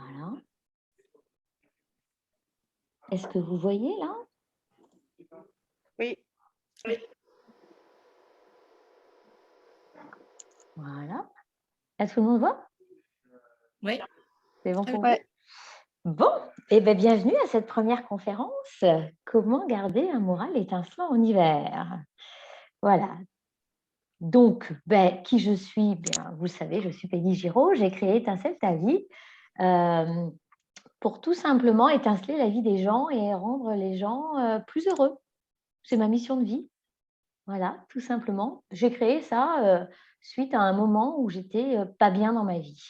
Voilà. Est-ce que vous voyez là? Oui. Voilà. Est-ce que tout le monde voit? Oui. C'est bon pour vous? Ouais. Bon, et bien, bienvenue à cette première conférence. Comment garder un moral étincelant en hiver? Voilà. Donc, qui je suis? Bien, vous le savez, je suis Peggy Giraud. J'ai créé Étincelle ta vie pour tout simplement étinceler la vie des gens et rendre les gens plus heureux. C'est ma mission de vie. Voilà, tout simplement. J'ai créé ça suite à un moment où j'étais pas bien dans ma vie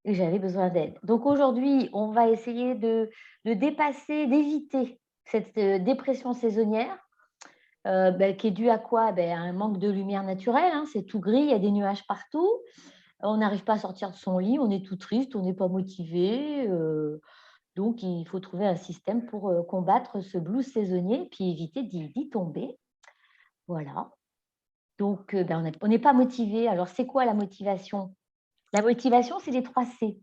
et j'avais besoin d'aide. Donc aujourd'hui, on va essayer de dépasser, d'éviter cette dépression saisonnière qui est due à quoi? À un manque de lumière naturelle, hein, c'est tout gris, il y a des nuages partout. On n'arrive pas à sortir de son lit, on est tout triste, on n'est pas motivé. Donc, il faut trouver un système pour combattre ce blues saisonnier puis éviter d'y tomber. Voilà. Donc, on n'est pas motivé. Alors, c'est quoi la motivation? La motivation, c'est les 3 C.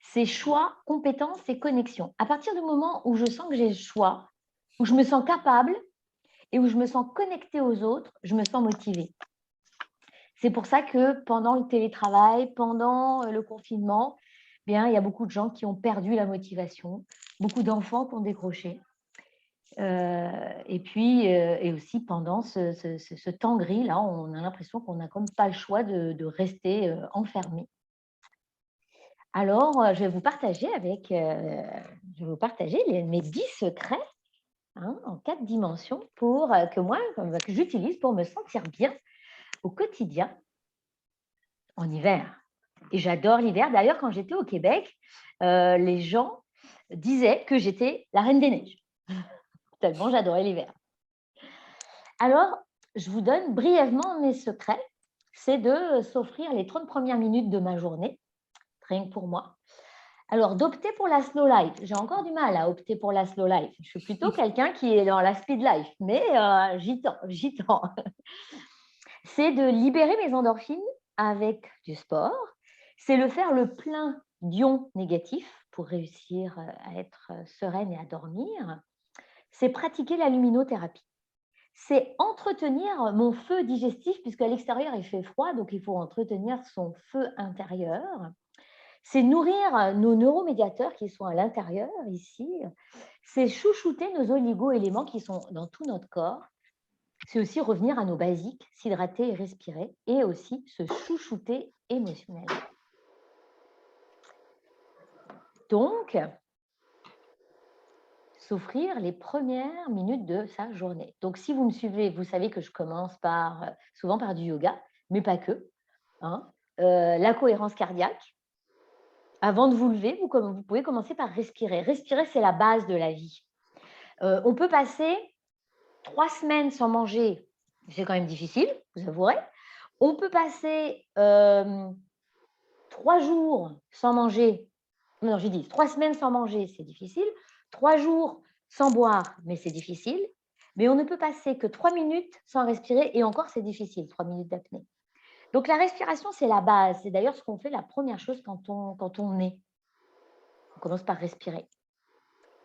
C'est choix, compétence et connexion. À partir du moment où je sens que j'ai le choix, où je me sens capable et où je me sens connectée aux autres, je me sens motivée. C'est pour ça que pendant le télétravail, pendant le confinement, il y a beaucoup de gens qui ont perdu la motivation, beaucoup d'enfants qui ont décroché. Et aussi pendant ce temps gris, là, on a l'impression qu'on n'a comme pas le choix de rester enfermé. Alors, je vais vous partager mes 10 secrets en 4 dimensions que j'utilise pour me sentir bien au quotidien en hiver. Et j'adore l'hiver. D'ailleurs, quand j'étais au Québec, les gens disaient que j'étais la reine des neiges, tellement j'adorais l'hiver. Alors, je vous donne brièvement mes secrets. C'est de s'offrir les 30 premières minutes de ma journée, rien que pour moi. Alors, d'opter pour la slow life. J'ai encore du mal à opter pour la slow life. Je suis plutôt quelqu'un qui est dans la speed life, mais j'y tends. C'est de libérer mes endorphines avec du sport. C'est de faire le plein d'ions négatifs pour réussir à être sereine et à dormir. C'est pratiquer la luminothérapie. C'est entretenir mon feu digestif, puisqu'à l'extérieur, il fait froid, donc il faut entretenir son feu intérieur. C'est nourrir nos neuromédiateurs qui sont à l'intérieur, ici. C'est chouchouter nos oligo-éléments qui sont dans tout notre corps. C'est aussi revenir à nos basiques, s'hydrater et respirer, et aussi se chouchouter émotionnellement. Donc, s'offrir les premières minutes de sa journée. Donc, si vous me suivez, vous savez que je commence souvent par du yoga, mais pas que. La cohérence cardiaque. Avant de vous lever, vous pouvez commencer par respirer. Respirer, c'est la base de la vie. On peut passer 3 semaines sans manger, c'est quand même difficile, vous avouerez. On peut passer 3 jours sans manger. Non, j'ai dit 3 semaines sans manger, c'est difficile. 3 jours sans boire, mais c'est difficile. Mais on ne peut passer que 3 minutes sans respirer, et encore, c'est difficile, 3 minutes d'apnée. Donc, la respiration, c'est la base. C'est d'ailleurs ce qu'on fait la première chose quand on naît. On commence par respirer.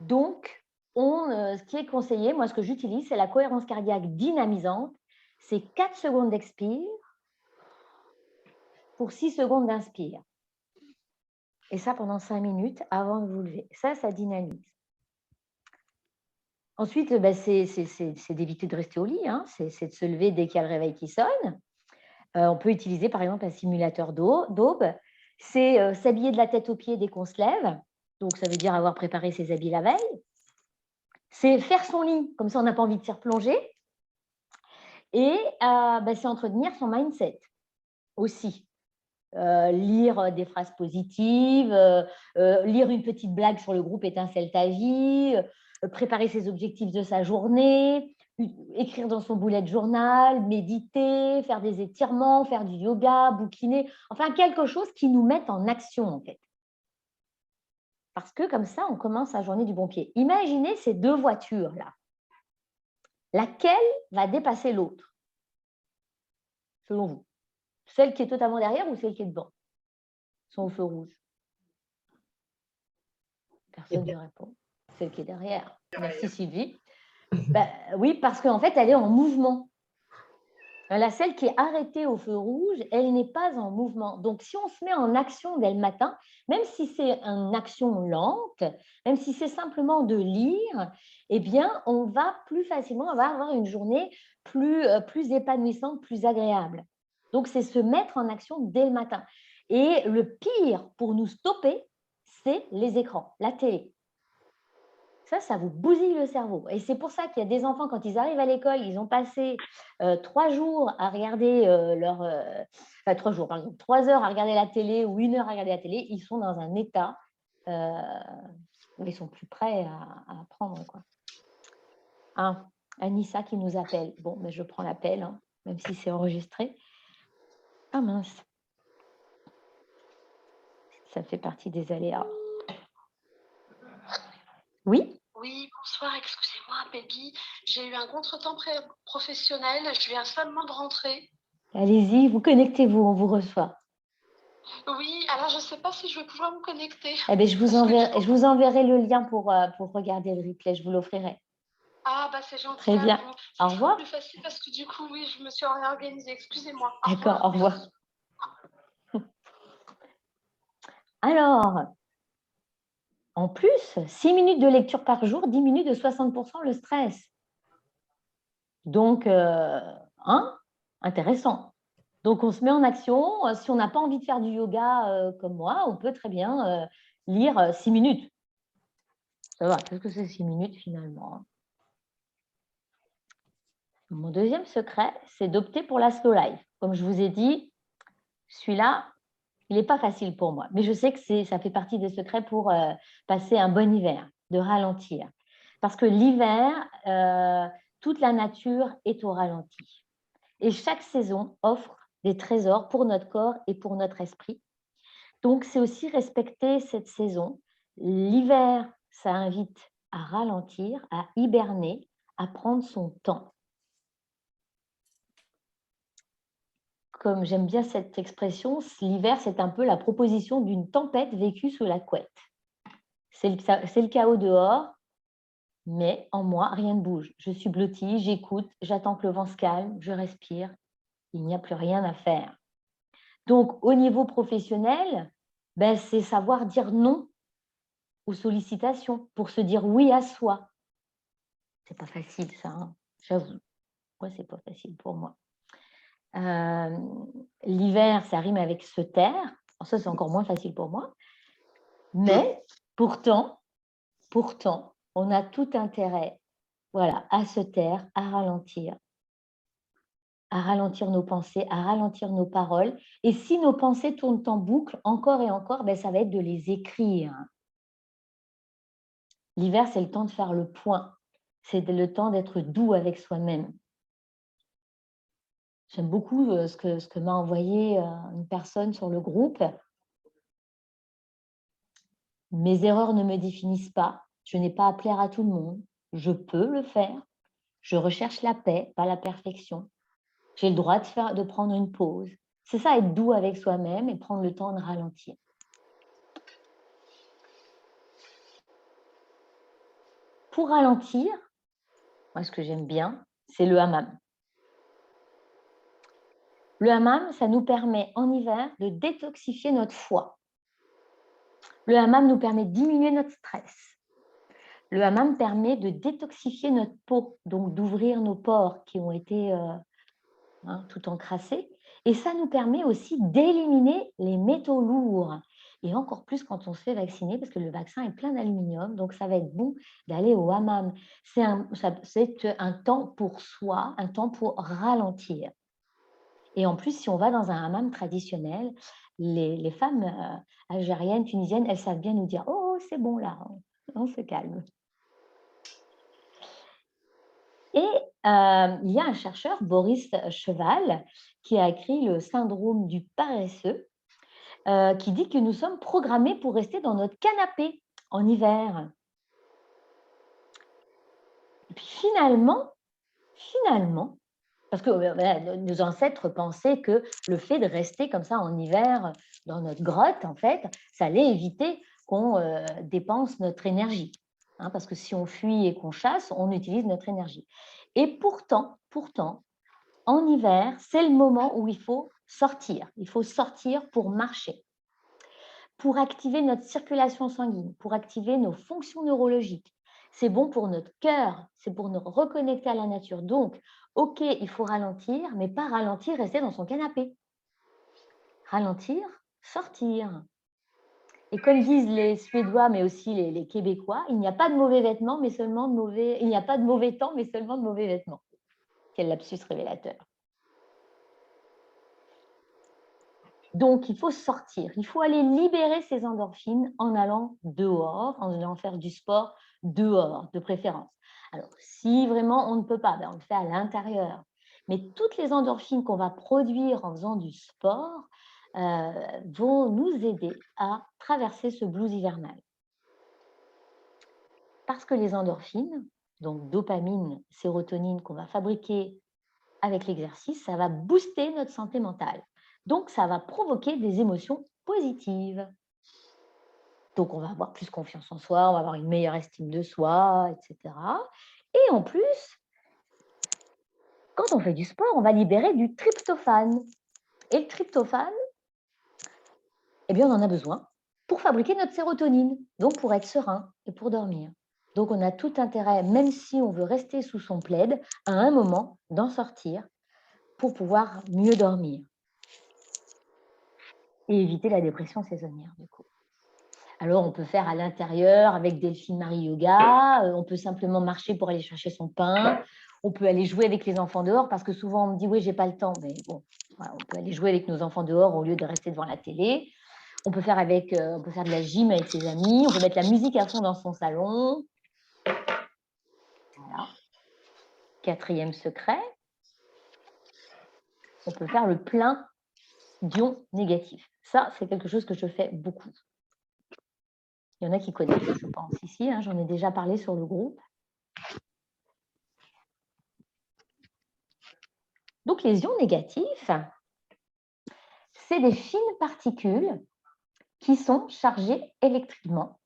Donc, ce qui est conseillé, moi, ce que j'utilise, c'est la cohérence cardiaque dynamisante. C'est 4 secondes d'expire pour 6 secondes d'inspire. Et ça pendant 5 minutes avant de vous lever. Ça dynamise. Ensuite, c'est d'éviter de rester au lit. C'est de se lever dès qu'il y a le réveil qui sonne. On peut utiliser, par exemple, un simulateur d'aube. C'est s'habiller de la tête aux pieds dès qu'on se lève. Donc, ça veut dire avoir préparé ses habits la veille. C'est faire son lit, comme ça, on n'a pas envie de s'y replonger. Et c'est entretenir son mindset aussi. Lire des phrases positives, lire une petite blague sur le groupe Étincelle ta vie, préparer ses objectifs de sa journée, écrire dans son bullet journal, méditer, faire des étirements, faire du yoga, bouquiner, enfin quelque chose qui nous mette en action en fait. Parce que comme ça, on commence sa journée du bon pied. Imaginez ces 2 voitures-là. Laquelle va dépasser l'autre, selon vous? Celle qui est totalement derrière ou celle qui est devant? Sont au feu rouge. Personne ne répond. Celle qui est derrière. Merci Sylvie. Oui, parce qu'en fait, elle est en mouvement. Celle qui est arrêtée au feu rouge, elle n'est pas en mouvement. Donc, si on se met en action dès le matin, même si c'est une action lente, même si c'est simplement de lire, eh bien, on va plus facilement avoir une journée plus épanouissante, plus agréable. Donc, c'est se mettre en action dès le matin. Et le pire pour nous stopper, c'est les écrans, la télé. Ça vous bousille le cerveau. Et c'est pour ça qu'il y a des enfants, quand ils arrivent à l'école, ils ont passé 3 jours à regarder 3 jours, par exemple, 3 heures à regarder la télé ou 1 heure à regarder la télé, ils sont dans un état où ils sont plus prêts à apprendre, quoi. Anissa qui nous appelle. Bon, mais je prends l'appel, hein, même si c'est enregistré. Ah mince. Ça fait partie des aléas. Oui? Oui, bonsoir, excusez-moi, baby. J'ai eu un contretemps professionnel, je viens seulement de rentrer. Allez-y, vous connectez-vous, on vous reçoit. Oui, alors je ne sais pas si je vais pouvoir me connecter. Eh bien, je vous enverrai le lien pour regarder le replay, je vous l'offrirai. Ah, bah c'est gentil. Très bien. Au revoir. C'est plus facile parce que du coup, oui, je me suis réorganisée, excusez-moi. D'accord, au revoir. Alors, en plus, 6 minutes de lecture par jour diminue de 60% le stress. Donc, intéressant. Donc, on se met en action. Si on n'a pas envie de faire du yoga comme moi, on peut très bien lire 6 minutes. Ça va, qu'est-ce que c'est 6 minutes finalement? Mon deuxième secret, c'est d'opter pour la slow life. Comme je vous ai dit, celui-là, il n'est pas facile pour moi. Mais je sais que ça fait partie des secrets pour passer un bon hiver, de ralentir. Parce que l'hiver, toute la nature est au ralenti. Et chaque saison offre des trésors pour notre corps et pour notre esprit. Donc, c'est aussi respecter cette saison. L'hiver, ça invite à ralentir, à hiberner, à prendre son temps. Comme j'aime bien cette expression, l'hiver, c'est un peu la proposition d'une tempête vécue sous la couette. C'est le chaos dehors, mais en moi, rien ne bouge. Je suis blottie, j'écoute, j'attends que le vent se calme, je respire. Il n'y a plus rien à faire. Donc, au niveau professionnel, c'est savoir dire non aux sollicitations pour se dire oui à soi. C'est pas facile, ça, hein, j'avoue. Moi, c'est pas facile pour moi. L'hiver, ça rime avec se taire. Alors ça, c'est encore moins facile pour moi. Mais pourtant, on a tout intérêt, voilà, à se taire, à ralentir nos pensées, à ralentir nos paroles. Et si nos pensées tournent en boucle encore et encore, ça va être de les écrire. L'hiver, c'est le temps de faire le point. C'est le temps d'être doux avec soi-même. J'aime beaucoup ce que m'a envoyé une personne sur le groupe. Mes erreurs ne me définissent pas. Je n'ai pas à plaire à tout le monde. Je peux le faire. Je recherche la paix, pas la perfection. J'ai le droit de prendre une pause. C'est ça, être doux avec soi-même et prendre le temps de ralentir. Pour ralentir, moi, ce que j'aime bien, c'est le hammam. Le hammam, ça nous permet en hiver de détoxifier notre foie. Le hammam nous permet de diminuer notre stress. Le hammam permet de détoxifier notre peau, donc d'ouvrir nos pores qui ont été tout encrassés. Et ça nous permet aussi d'éliminer les métaux lourds. Et encore plus quand on se fait vacciner, parce que le vaccin est plein d'aluminium, donc ça va être bon d'aller au hammam. C'est un temps pour soi, un temps pour ralentir. Et en plus, si on va dans un hammam traditionnel, les femmes algériennes, tunisiennes, elles savent bien nous dire « Oh, c'est bon là, on se calme ». Et il y a un chercheur, Boris Cheval, qui a écrit le syndrome du paresseux, qui dit que nous sommes programmés pour rester dans notre canapé en hiver. Et puis finalement, parce que nos ancêtres pensaient que le fait de rester comme ça en hiver dans notre grotte, en fait, ça allait éviter qu'on dépense notre énergie. Hein, parce que si on fuit et qu'on chasse, on utilise notre énergie. Et pourtant, en hiver, c'est le moment où il faut sortir. Il faut sortir pour marcher, pour activer notre circulation sanguine, pour activer nos fonctions neurologiques. C'est bon pour notre cœur, c'est pour nous reconnecter à la nature. Donc, ok, il faut ralentir, mais pas ralentir, rester dans son canapé. Ralentir, sortir. Et comme disent les Suédois, mais aussi les Québécois, il n'y a pas de mauvais vêtements, mais seulement de mauvais... Il n'y a pas de mauvais temps, mais seulement de mauvais vêtements. Quel lapsus révélateur. Donc, il faut sortir. Il faut aller libérer ces endorphines en allant dehors, en allant faire du sport dehors, de préférence. Alors, si vraiment on ne peut pas, on le fait à l'intérieur. Mais toutes les endorphines qu'on va produire en faisant du sport vont nous aider à traverser ce blues hivernal. Parce que les endorphines, donc dopamine, sérotonine qu'on va fabriquer avec l'exercice, ça va booster notre santé mentale. Donc, ça va provoquer des émotions positives. Donc, on va avoir plus confiance en soi, on va avoir une meilleure estime de soi, etc. Et en plus, quand on fait du sport, on va libérer du tryptophane. Et le tryptophane, eh bien, on en a besoin pour fabriquer notre sérotonine, donc pour être serein et pour dormir. Donc, on a tout intérêt, même si on veut rester sous son plaid, à un moment d'en sortir pour pouvoir mieux dormir et éviter la dépression saisonnière, du coup. Alors, on peut faire à l'intérieur avec Delphine Marie Yoga, on peut simplement marcher pour aller chercher son pain, on peut aller jouer avec les enfants dehors, parce que souvent on me dit « oui, j'ai pas le temps », mais bon, voilà, on peut aller jouer avec nos enfants dehors au lieu de rester devant la télé. On peut faire de la gym avec ses amis, on peut mettre la musique à fond dans son salon. Voilà. 4e secret, on peut faire le plein d'ions négatifs. Ça, c'est quelque chose que je fais beaucoup. Il y en a qui connaissent, je pense, ici. Hein, j'en ai déjà parlé sur le groupe. Donc, les ions négatifs, c'est des fines particules qui sont chargées électriquement.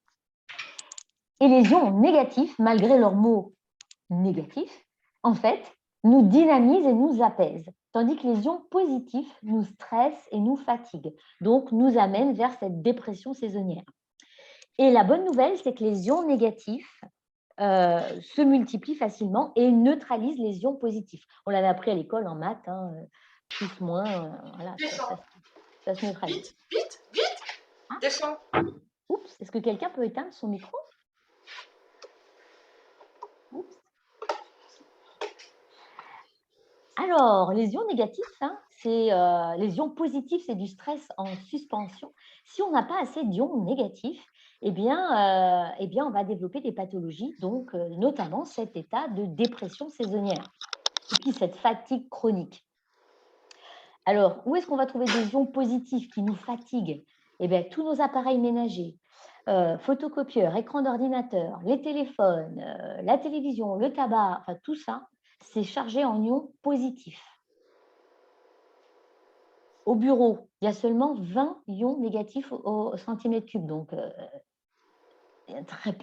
Et les ions négatifs, malgré leur mot négatif, en fait, nous dynamisent et nous apaisent. Tandis que les ions positifs nous stressent et nous fatiguent. Donc, nous amènent vers cette dépression saisonnière. Et la bonne nouvelle, c'est que les ions négatifs se multiplient facilement et neutralisent les ions positifs. On l'avait appris à l'école en maths, hein, plus, moins, voilà, ça se neutralise. Vite, hein? Descends. Oups, est-ce que quelqu'un peut éteindre son micro? Oups. Alors, les ions négatifs, hein, les ions positifs, c'est du stress en suspension. Si on n'a pas assez d'ions négatifs, eh bien, on va développer des pathologies, donc notamment cet état de dépression saisonnière et puis cette fatigue chronique. Alors, où est-ce qu'on va trouver des ions positifs qui nous fatiguent? Eh bien, tous nos appareils ménagers, photocopieurs, écran d'ordinateur, les téléphones, la télévision, le tabac, enfin tout ça, c'est chargé en ions positifs. Au bureau, il y a seulement 20 ions négatifs au centimètre cube, donc il y a très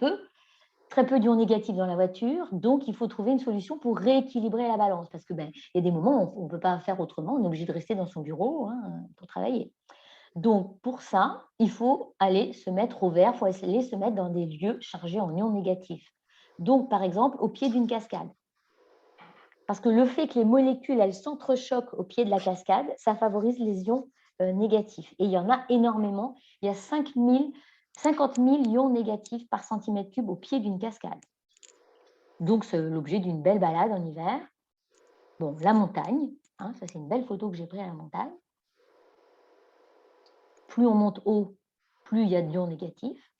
peu d'ions négatifs dans la voiture, donc il faut trouver une solution pour rééquilibrer la balance, parce que il y a des moments où on ne peut pas faire autrement, on est obligé de rester dans son bureau pour travailler. Donc, pour ça, il faut aller se mettre au vert, il faut aller se mettre dans des lieux chargés en ions négatifs. Donc, par exemple, au pied d'une cascade. Parce que le fait que les molécules, elles s'entrechoquent au pied de la cascade, ça favorise les ions négatifs. Et il y en a énormément. Il y a 50 000 ions négatifs par centimètre cube au pied d'une cascade. Donc, c'est l'objet d'une belle balade en hiver. Bon, la montagne, hein, ça c'est une belle photo que j'ai prise à la montagne. Plus on monte haut, plus il y a d'ions négatifs.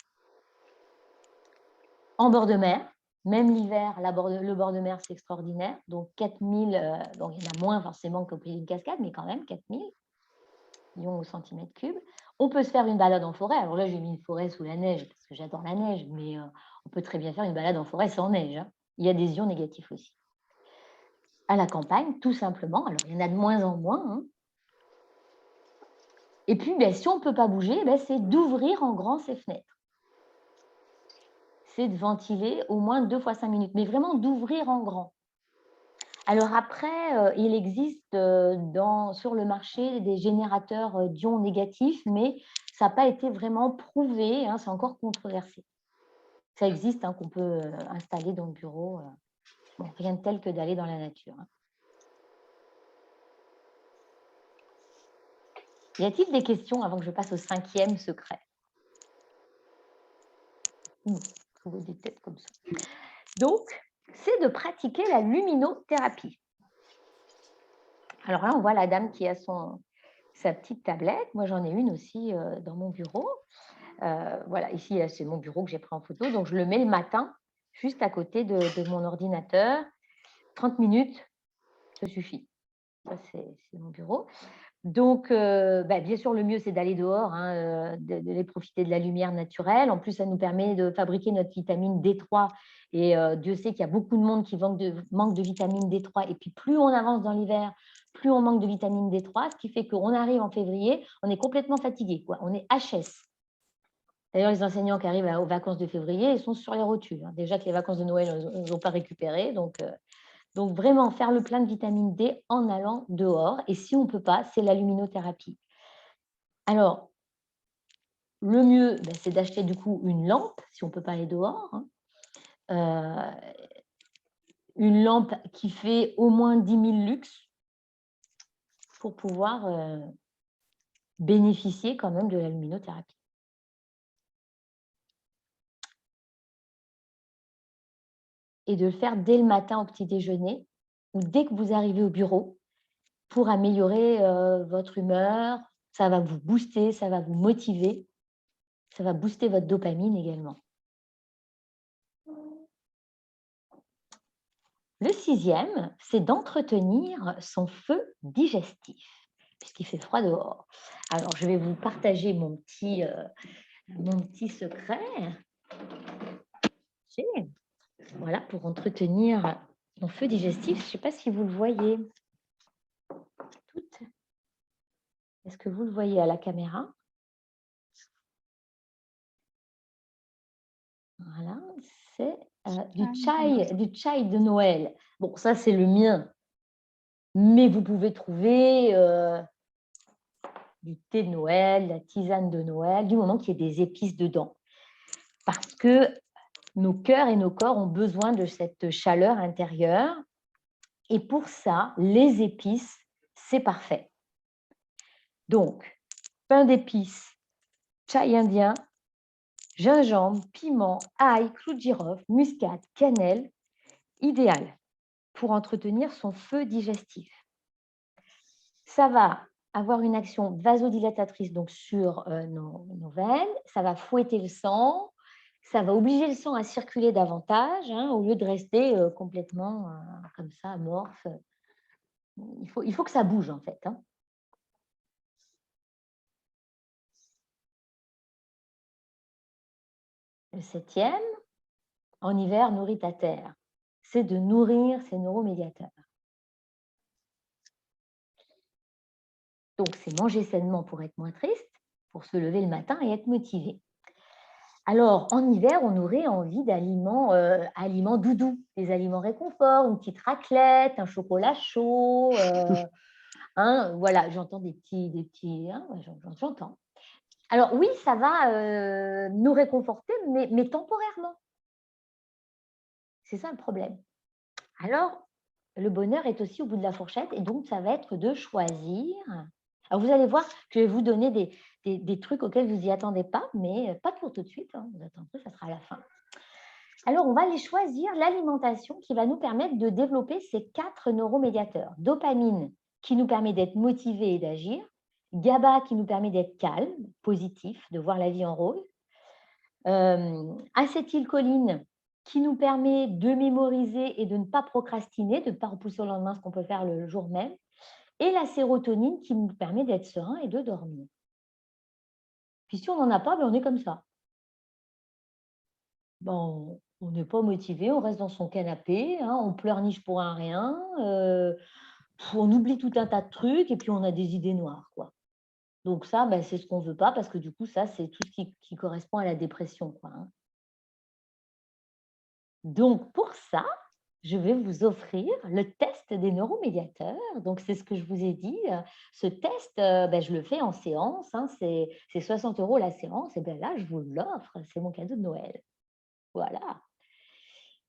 En bord de mer, même l'hiver, le bord de mer, c'est extraordinaire. Donc, 4000, donc il y en a moins forcément qu'au pied d'une cascade, mais quand même 4000 ions au centimètre cube. On peut se faire une balade en forêt. Alors là, j'ai mis une forêt sous la neige parce que j'adore la neige, mais on peut très bien faire une balade en forêt sans neige. Hein. Il y a des ions négatifs aussi. À la campagne, tout simplement. Alors, il y en a de moins en moins. Hein. Et puis, si on ne peut pas bouger, c'est d'ouvrir en grand ses fenêtres. c'est de ventiler au moins 2 fois 5 minutes, mais vraiment d'ouvrir en grand. Alors après, il existe sur le marché des générateurs d'ions négatifs, mais ça n'a pas été vraiment prouvé, hein, c'est encore controversé. Ça existe, hein, qu'on peut installer dans le bureau. Bon, rien de tel que d'aller dans la nature. Hein. Y a-t-il des questions avant que je passe au 5e secret? Trouver des têtes comme ça. Donc, c'est de pratiquer la luminothérapie. Alors là, on voit la dame qui a sa petite tablette. Moi, j'en ai une aussi dans mon bureau. Voilà, ici, c'est mon bureau que j'ai pris en photo. Donc, je le mets le matin, juste à côté de mon ordinateur. 30 minutes, ça suffit. Ça, c'est mon bureau. Donc, bien sûr, le mieux, c'est d'aller dehors, hein, d'aller profiter de la lumière naturelle. En plus, ça nous permet de fabriquer notre vitamine D3. Et Dieu sait qu'il y a beaucoup de monde qui manque de vitamine D3. Et puis, plus on avance dans l'hiver, plus on manque de vitamine D3, ce qui fait qu'on arrive en février, on est complètement fatigué, quoi. On est HS. D'ailleurs, les enseignants qui arrivent aux vacances de février, ils sont sur les rotules. Hein. Déjà que les vacances de Noël, ils n'ont pas récupéré. Donc, vraiment, faire le plein de vitamine D en allant dehors. Et si on ne peut pas, c'est la luminothérapie. Alors, le mieux, c'est d'acheter du coup une lampe, si on ne peut pas aller dehors. Hein. Une lampe qui fait au moins 10 000 lux pour pouvoir bénéficier quand même de la luminothérapie. Et de le faire dès le matin au petit déjeuner ou dès que vous arrivez au bureau pour améliorer votre humeur. Ça va vous booster, ça va vous motiver, ça va booster votre dopamine également. Le 6e, c'est d'entretenir son feu digestif, puisqu'il fait froid dehors. Alors, je vais vous partager mon petit secret. Voilà, pour entretenir mon feu digestif. Je ne sais pas si vous le voyez. Est-ce que vous le voyez à la caméra? Voilà, c'est du chai de Noël. Bon, ça, c'est le mien. Mais vous pouvez trouver du thé de Noël, la tisane de Noël, du moment qu'il y ait des épices dedans. Parce que nos cœurs et nos corps ont besoin de cette chaleur intérieure. Et pour ça, les épices, c'est parfait. Donc, pain d'épices, chai indien, gingembre, piment, ail, clou de girofle, muscade, cannelle, idéal pour entretenir son feu digestif. Ça va avoir une action vasodilatatrice donc sur nos veines, ça va fouetter le sang, ça va obliger le sang à circuler davantage, hein, au lieu de rester complètement comme ça, amorphe. Il faut que ça bouge en fait. Hein. Le 7e, en hiver, nourrit ta terre. C'est de nourrir ces neuromédiateurs. Donc, c'est manger sainement pour être moins triste, pour se lever le matin et être motivé. Alors, en hiver, on aurait envie d'aliments doudous, des aliments réconfort, une petite raclette, un chocolat chaud. Hein, voilà, j'entends des petits hein, j'entends. Alors oui, ça va nous réconforter, mais temporairement. C'est ça le problème. Alors, le bonheur est aussi au bout de la fourchette et donc ça va être de choisir. Alors, vous allez voir que je vais vous donner des trucs auxquels vous n'y attendez pas, mais pas pour tout de suite. Hein, vous attendrez, ça sera à la fin. Alors, on va aller choisir l'alimentation qui va nous permettre de développer ces 4 neuromédiateurs. Dopamine, qui nous permet d'être motivé et d'agir. GABA, qui nous permet d'être calme, positif, de voir la vie en rose. Acétylcholine, qui nous permet de mémoriser et de ne pas procrastiner, de ne pas repousser au lendemain ce qu'on peut faire le jour même. Et la sérotonine, qui nous permet d'être serein et de dormir. Puis si on n'en a pas, on est comme ça. Bon, on n'est pas motivé, on reste dans son canapé, hein, on pleurniche pour un rien, on oublie tout un tas de trucs et puis on a des idées noires, quoi. Donc ça, c'est ce qu'on ne veut pas parce que du coup, ça, c'est tout ce qui correspond à la dépression, quoi. Hein. Donc, pour ça, je vais vous offrir le test des neuromédiateurs. Donc, c'est ce que je vous ai dit. Ce test, je le fais en séance. Hein, c'est 60 € la séance. Et bien là, je vous l'offre. C'est mon cadeau de Noël. Voilà.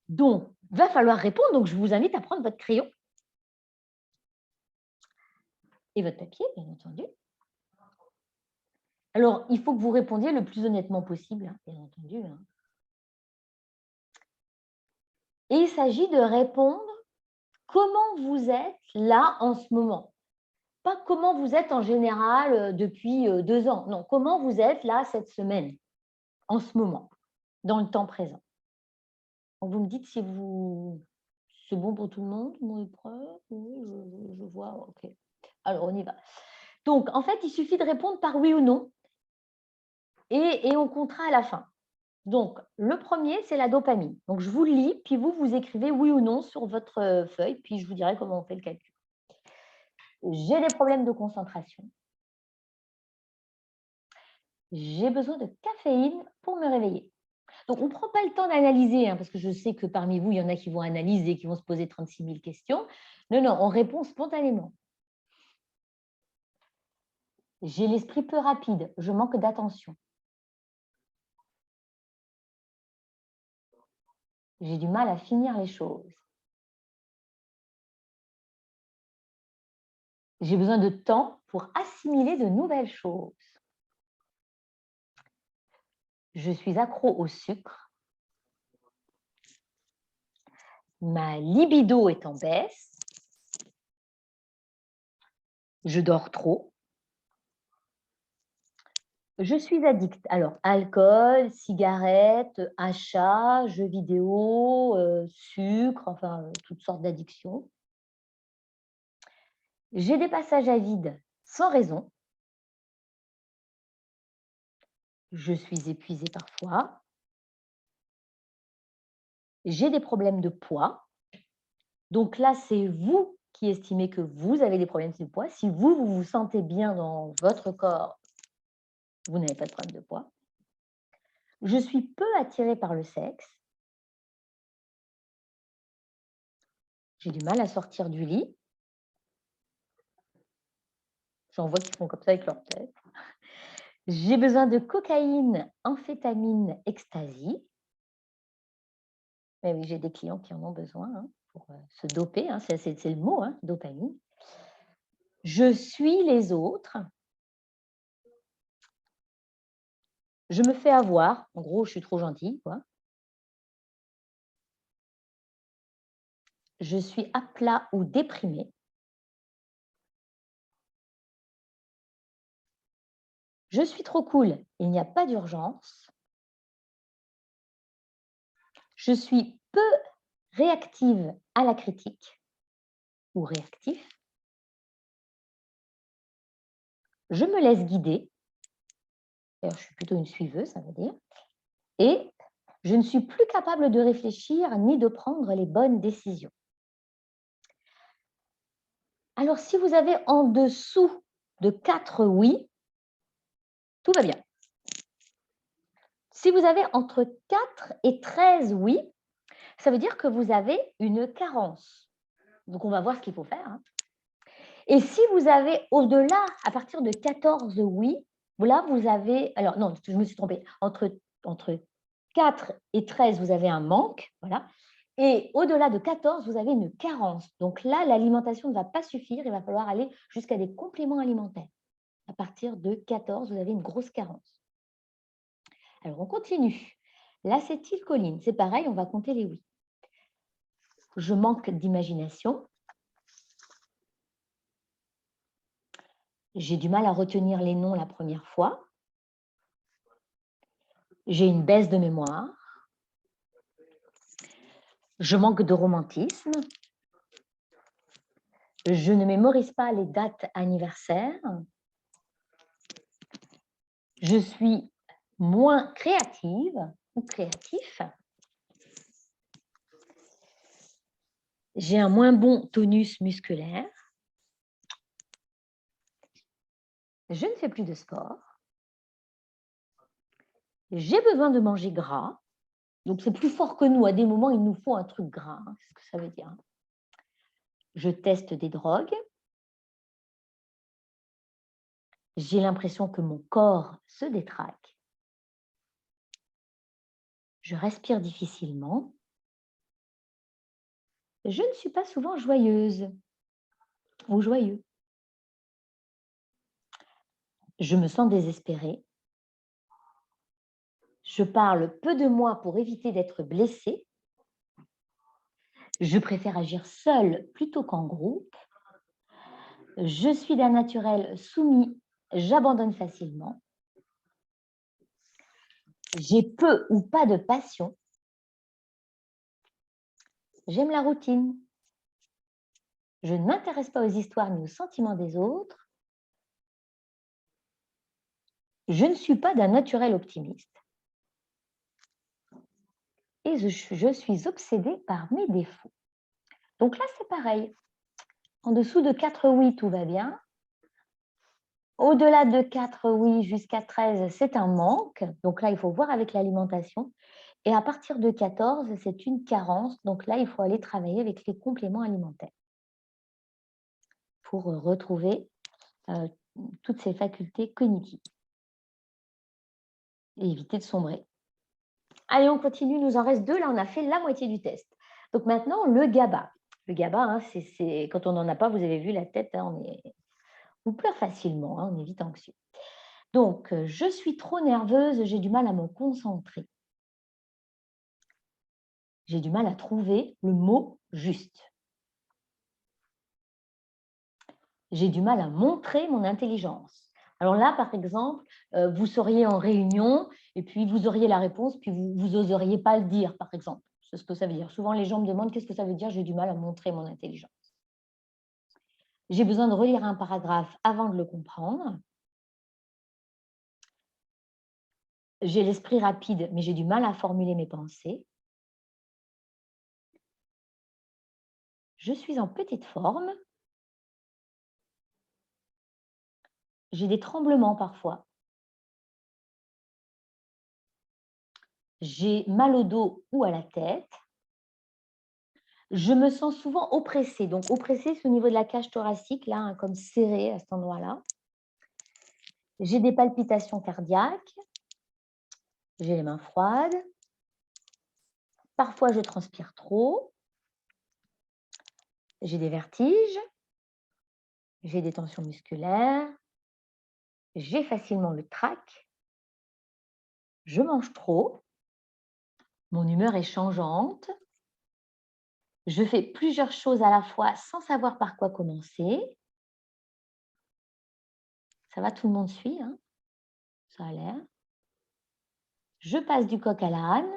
Donc, il va falloir répondre. Donc, je vous invite à prendre votre crayon et votre papier, bien entendu. Alors, il faut que vous répondiez le plus honnêtement possible, hein, bien entendu. Hein. Et il s'agit de répondre comment vous êtes là en ce moment. Pas comment vous êtes en général depuis 2 ans. Non, comment vous êtes là cette semaine, en ce moment, dans le temps présent. Donc, vous me dites si c'est bon pour tout le monde, mon épreuve. Oui, je vois, ok. Alors, on y va. Donc, en fait, il suffit de répondre par oui ou non et on comptera à la fin. Donc, le premier, c'est la dopamine. Donc, je vous le lis, puis vous écrivez oui ou non sur votre feuille, puis je vous dirai comment on fait le calcul. J'ai des problèmes de concentration. J'ai besoin de caféine pour me réveiller. Donc, on ne prend pas le temps d'analyser, hein, parce que je sais que parmi vous, il y en a qui vont analyser, qui vont se poser 36 000 questions. Non, non, on répond spontanément. J'ai l'esprit peu rapide, je manque d'attention. J'ai du mal à finir les choses. J'ai besoin de temps pour assimiler de nouvelles choses. Je suis accro au sucre. Ma libido est en baisse. Je dors trop. Je suis addict. Alors, alcool, cigarettes, achats, jeux vidéo, sucre, enfin, toutes sortes d'addictions. J'ai des passages à vide sans raison. Je suis épuisée parfois. J'ai des problèmes de poids. Donc là, c'est vous qui estimez que vous avez des problèmes de poids. Si vous vous sentez bien dans votre corps, vous n'avez pas de problème de poids. Je suis peu attirée par le sexe. J'ai du mal à sortir du lit. J'en vois qui font comme ça avec leur tête. J'ai besoin de cocaïne, amphétamine, ecstasy. Mais oui, j'ai des clients qui en ont besoin hein, pour se doper. Hein, c'est le mot, hein, dopamine. Je suis les autres. Je me fais avoir. En gros, je suis trop gentille, quoi. Je suis à plat ou déprimée. Je suis trop cool. Il n'y a pas d'urgence. Je suis peu réactive à la critique ou réactif. Je me laisse guider. D'ailleurs, je suis plutôt une suiveuse, ça veut dire. Et je ne suis plus capable de réfléchir ni de prendre les bonnes décisions. Alors, si vous avez en dessous de 4 oui, tout va bien. Si vous avez entre 4 et 13 oui, ça veut dire que vous avez une carence. Donc, on va voir ce qu'il faut faire. Hein. Et si vous avez au-delà, à partir de 14 oui, là, vous avez… Alors, non, je me suis trompée. Entre 4 et 13, vous avez un manque. Voilà. Et au-delà de 14, vous avez une carence. Donc là, l'alimentation ne va pas suffire. Il va falloir aller jusqu'à des compléments alimentaires. À partir de 14, vous avez une grosse carence. Alors, on continue. L'acétylcholine, c'est pareil, on va compter les oui. Je manque d'imagination. J'ai du mal à retenir les noms la première fois. J'ai une baisse de mémoire. Je manque de romantisme. Je ne mémorise pas les dates anniversaires. Je suis moins créative ou créatif. J'ai un moins bon tonus musculaire. Je ne fais plus de sport. J'ai besoin de manger gras. Donc, c'est plus fort que nous. À des moments, il nous faut un truc gras. C'est ce que ça veut dire. Je teste des drogues. J'ai l'impression que mon corps se détraque. Je respire difficilement. Je ne suis pas souvent joyeuse ou joyeux. Je me sens désespérée. Je parle peu de moi pour éviter d'être blessée. Je préfère agir seule plutôt qu'en groupe. Je suis d'un naturel soumis. J'abandonne facilement. J'ai peu ou pas de passion. J'aime la routine. Je ne m'intéresse pas aux histoires ni aux sentiments des autres. Je ne suis pas d'un naturel optimiste. Et je suis obsédée par mes défauts. Donc là, c'est pareil. En dessous de 4 oui, tout va bien. Au-delà de 4 oui jusqu'à 13, c'est un manque. Donc là, il faut voir avec l'alimentation. Et à partir de 14, c'est une carence. Donc là, il faut aller travailler avec les compléments alimentaires pour retrouver toutes ces facultés cognitives et éviter de sombrer. Allez, on continue. Il nous en reste 2. Là, on a fait la moitié du test. Donc maintenant, le GABA. Le GABA, hein, c'est quand on n'en a pas, vous avez vu la tête, hein, on pleure facilement, hein, on est vite anxieux. Donc, je suis trop nerveuse, j'ai du mal à me concentrer. J'ai du mal à trouver le mot juste. J'ai du mal à montrer mon intelligence. Alors là, par exemple, vous seriez en réunion et puis vous auriez la réponse, puis vous n'oseriez pas le dire, par exemple. C'est ce que ça veut dire. Souvent, les gens me demandent qu'est-ce que ça veut dire, j'ai du mal à montrer mon intelligence. J'ai besoin de relire un paragraphe avant de le comprendre. J'ai l'esprit rapide, mais j'ai du mal à formuler mes pensées. Je suis en petite forme. J'ai des tremblements parfois. J'ai mal au dos ou à la tête. Je me sens souvent oppressée. Donc, oppressée, c'est au niveau de la cage thoracique, là, hein, comme serrée à cet endroit-là. J'ai des palpitations cardiaques. J'ai les mains froides. Parfois, je transpire trop. J'ai des vertiges. J'ai des tensions musculaires. J'ai facilement le trac. Je mange trop. Mon humeur est changeante. Je fais plusieurs choses à la fois sans savoir par quoi commencer. Ça va, tout le monde suit, hein? Ça a l'air. Je passe du coq à l'âne.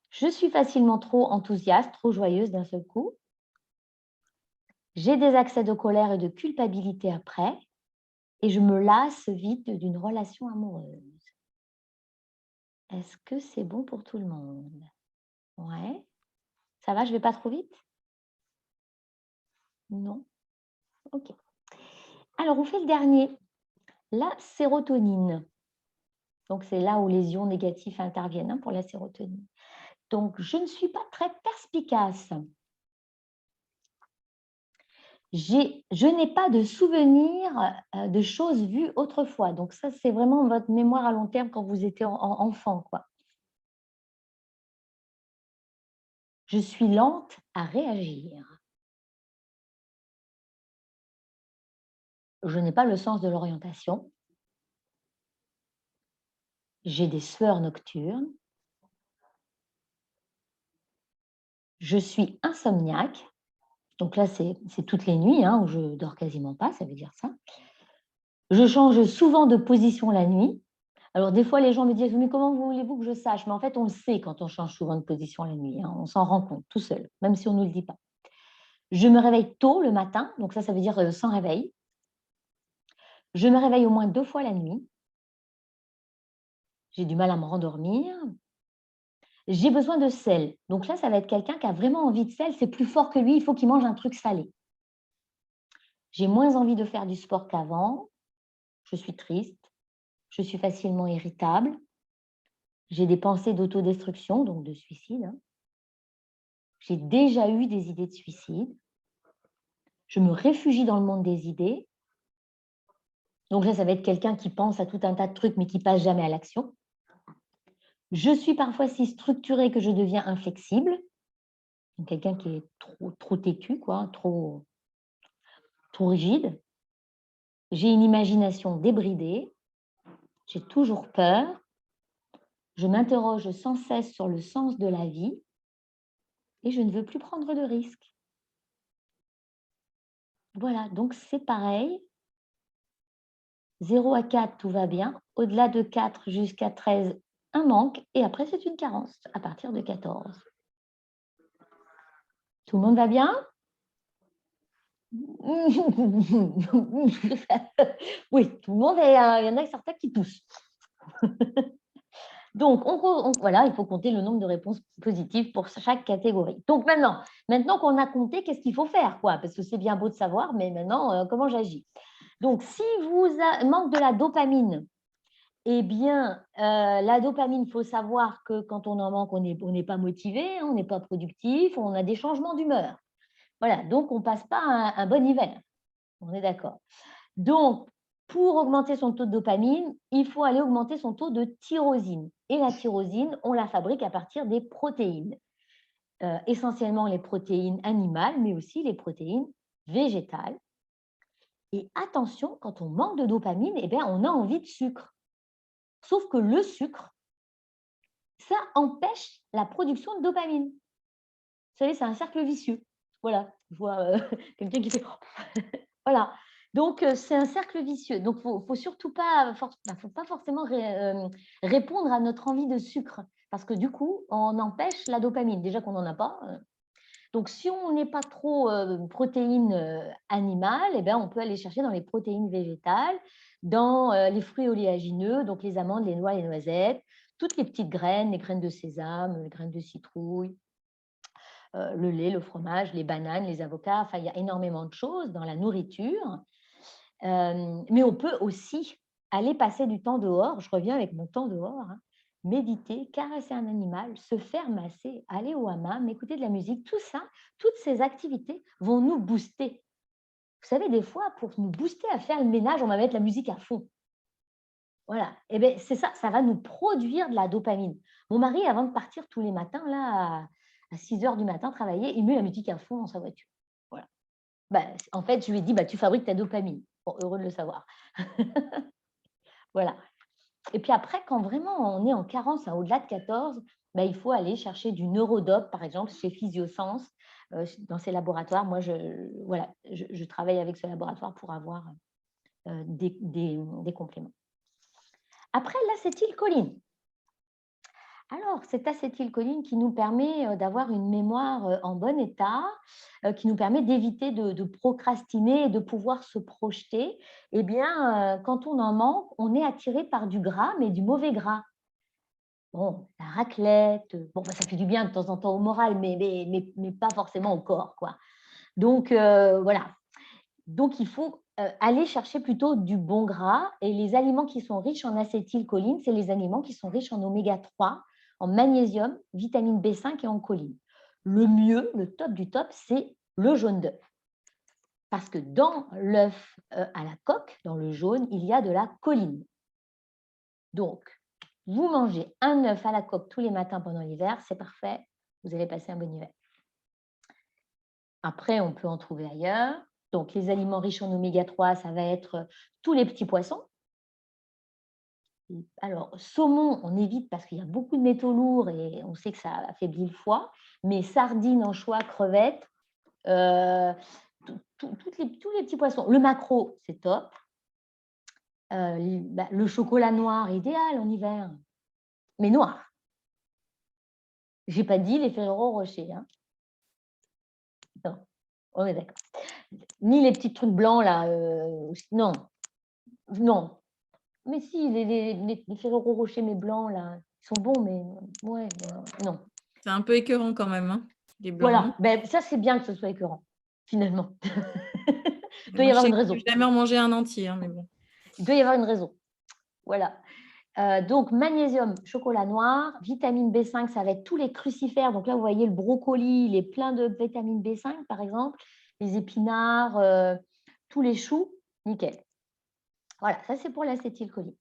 Je suis facilement trop enthousiaste, trop joyeuse d'un seul coup. J'ai des accès de colère et de culpabilité après. Et je me lasse vite d'une relation amoureuse. Est-ce que c'est bon pour tout le monde? Ouais. Ça va, je ne vais pas trop vite? Non? Ok. Alors, on fait le dernier. La sérotonine. Donc, c'est là où les ions négatifs interviennent, hein, pour la sérotonine. Donc, je ne suis pas très perspicace. Je n'ai pas de souvenir de choses vues autrefois. Donc, ça, c'est vraiment votre mémoire à long terme quand vous étiez enfant, quoi. Je suis lente à réagir. Je n'ai pas le sens de l'orientation. J'ai des sueurs nocturnes. Je suis insomniaque. Donc là, c'est toutes les nuits, hein, où je dors quasiment pas, ça veut dire ça. Je change souvent de position la nuit. Alors, des fois, les gens me disent, mais comment voulez-vous que je sache? Mais en fait, on le sait quand on change souvent de position la nuit, hein, on s'en rend compte tout seul, même si on ne nous le dit pas. Je me réveille tôt le matin, donc ça veut dire sans réveil. Je me réveille au moins 2 fois la nuit. J'ai du mal à me rendormir. J'ai besoin de sel. Donc là, ça va être quelqu'un qui a vraiment envie de sel, c'est plus fort que lui, il faut qu'il mange un truc salé. J'ai moins envie de faire du sport qu'avant. Je suis triste. Je suis facilement irritable. J'ai des pensées d'autodestruction, donc de suicide. Hein. J'ai déjà eu des idées de suicide. Je me réfugie dans le monde des idées. Donc là, ça va être quelqu'un qui pense à tout un tas de trucs, mais qui passe jamais à l'action. Je suis parfois si structurée que je deviens inflexible. Donc, quelqu'un qui est trop têtu, quoi, trop rigide. J'ai une imagination débridée. J'ai toujours peur. Je m'interroge sans cesse sur le sens de la vie et je ne veux plus prendre de risques. Voilà, donc c'est pareil. 0 à 4, tout va bien. Au-delà de 4 jusqu'à 13, un manque. Et après, c'est une carence à partir de 14. Tout le monde va bien? Oui, tout le monde, il y en a certains qui poussent. Donc, voilà, il faut compter le nombre de réponses positives pour chaque catégorie. Donc, maintenant qu'on a compté, qu'est-ce qu'il faut faire, quoi? Parce que c'est bien beau de savoir, mais maintenant, comment j'agis? Donc, si vous manque de la dopamine, eh bien, la dopamine, il faut savoir que quand on en manque, on n'est pas motivé, hein, on n'est pas productif, on a des changements d'humeur. Voilà, donc on ne passe pas un bon hiver. On est d'accord. Donc, pour augmenter son taux de dopamine, il faut aller augmenter son taux de tyrosine. Et la tyrosine, on la fabrique à partir des protéines. Essentiellement les protéines animales, mais aussi les protéines végétales. Et attention, quand on manque de dopamine, eh bien, on a envie de sucre. Sauf que le sucre, ça empêche la production de dopamine. Vous savez, c'est un cercle vicieux. Voilà, je vois quelqu'un qui fait... Voilà. Donc, c'est un cercle vicieux. Donc, il ne faut surtout pas, faut pas forcément répondre à notre envie de sucre parce que du coup, on empêche la dopamine. Déjà qu'on n'en a pas. Donc, si on n'est pas trop protéines animales, eh bien, on peut aller chercher dans les protéines végétales, dans les fruits oléagineux, donc les amandes, les noix, les noisettes, toutes les petites graines, les graines de sésame, les graines de citrouille, le lait, le fromage, les bananes, les avocats. Enfin, il y a énormément de choses dans la nourriture. Mais on peut aussi aller passer du temps dehors. Je reviens avec mon temps dehors. Hein. Méditer, caresser un animal, se faire masser, aller au hammam, écouter de la musique, tout ça, toutes ces activités vont nous booster. Vous savez, des fois, pour nous booster à faire le ménage, on va mettre la musique à fond. Voilà. Et bien, c'est ça, ça va nous produire de la dopamine. Mon mari, avant de partir tous les matins, là, à 6 heures du matin, travailler, il met la musique à fond dans sa voiture. Voilà. En fait, je lui ai dit, tu fabriques ta dopamine. Bon, heureux de le savoir. Voilà. Et puis après, quand vraiment on est en carence au-delà de 14, il faut aller chercher du neurodope, par exemple, chez Physiosens, dans ces laboratoires. Moi, je travaille avec ce laboratoire pour avoir des compléments. Après, l'acétylcholine. Alors, cette acétylcholine qui nous permet d'avoir une mémoire en bon état, qui nous permet d'éviter de procrastiner et de pouvoir se projeter, eh bien, quand on en manque, on est attiré par du gras, mais du mauvais gras. Bon, la raclette, ça fait du bien de temps en temps au moral, mais pas forcément au corps, quoi. Donc, voilà. Donc, il faut aller chercher plutôt du bon gras. Et les aliments qui sont riches en acétylcholine, c'est les aliments qui sont riches en oméga 3, en magnésium, vitamine B5 et en choline. Le mieux, le top du top, c'est le jaune d'œuf. Parce que dans l'œuf à la coque, dans le jaune, il y a de la choline. Donc, vous mangez un œuf à la coque tous les matins pendant l'hiver, c'est parfait, vous allez passer un bon hiver. Après, on peut en trouver ailleurs. Donc, les aliments riches en oméga 3, ça va être tous les petits poissons. Alors, saumon, on évite parce qu'il y a beaucoup de métaux lourds et on sait que ça affaiblit le foie. Mais sardines, anchois, crevettes, tous les petits poissons. Le maquereau, c'est top. Le chocolat noir, idéal en hiver. Mais noir. Je n'ai pas dit les Ferrero Rocher. Hein. Non, on est d'accord. Ni les petits trucs blancs, là. Non. Non. Mais si, les Ferrero Rocher, mais blancs, là, ils sont bons, mais ouais, non. C'est un peu écœurant quand même, hein, les blancs. Voilà, ça, c'est bien que ce soit écœurant, finalement. Il doit y avoir une raison. Je n'ai jamais en mangé un entier, hein, mais bon. Il doit y avoir une raison. Voilà. Donc, magnésium, chocolat noir, vitamine B5, ça va être tous les crucifères. Donc là, vous voyez, le brocoli, il est plein de vitamine B5, par exemple, les épinards, tous les choux, nickel. Voilà, ça, c'est pour l'acétylcholine.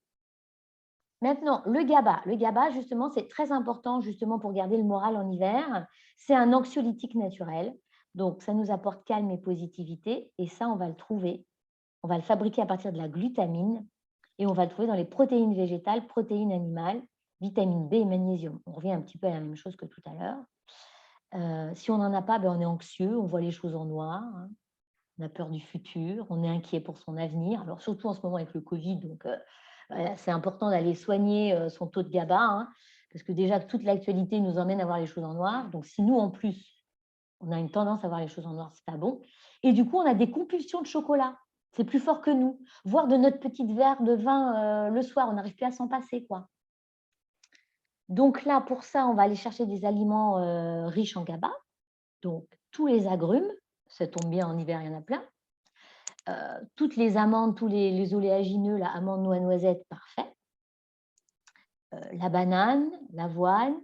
Maintenant, le GABA. Le GABA, justement, c'est très important justement pour garder le moral en hiver. C'est un anxiolytique naturel. Donc, ça nous apporte calme et positivité. Et ça, on va le trouver. On va le fabriquer à partir de la glutamine. Et on va le trouver dans les protéines végétales, protéines animales, vitamine B et magnésium. On revient un petit peu à la même chose que tout à l'heure. Si on n'en a pas, on est anxieux, on voit les choses en noir. Hein. On a peur du futur, on est inquiet pour son avenir. Alors, surtout en ce moment avec le Covid, donc c'est important d'aller soigner son taux de GABA, hein, parce que déjà, toute l'actualité nous emmène à voir les choses en noir. Donc, si nous, en plus, on a une tendance à voir les choses en noir, c'est pas bon. Et du coup, on a des compulsions de chocolat. C'est plus fort que nous. Voir de notre petite verre de vin le soir, on n'arrive plus à s'en passer, quoi. Donc là, pour ça, on va aller chercher des aliments riches en GABA. Donc, tous les agrumes, ça tombe bien, en hiver, il y en a plein. Toutes les amandes, tous les oléagineux, la amande, noix, noisette, parfait. La banane, l'avoine,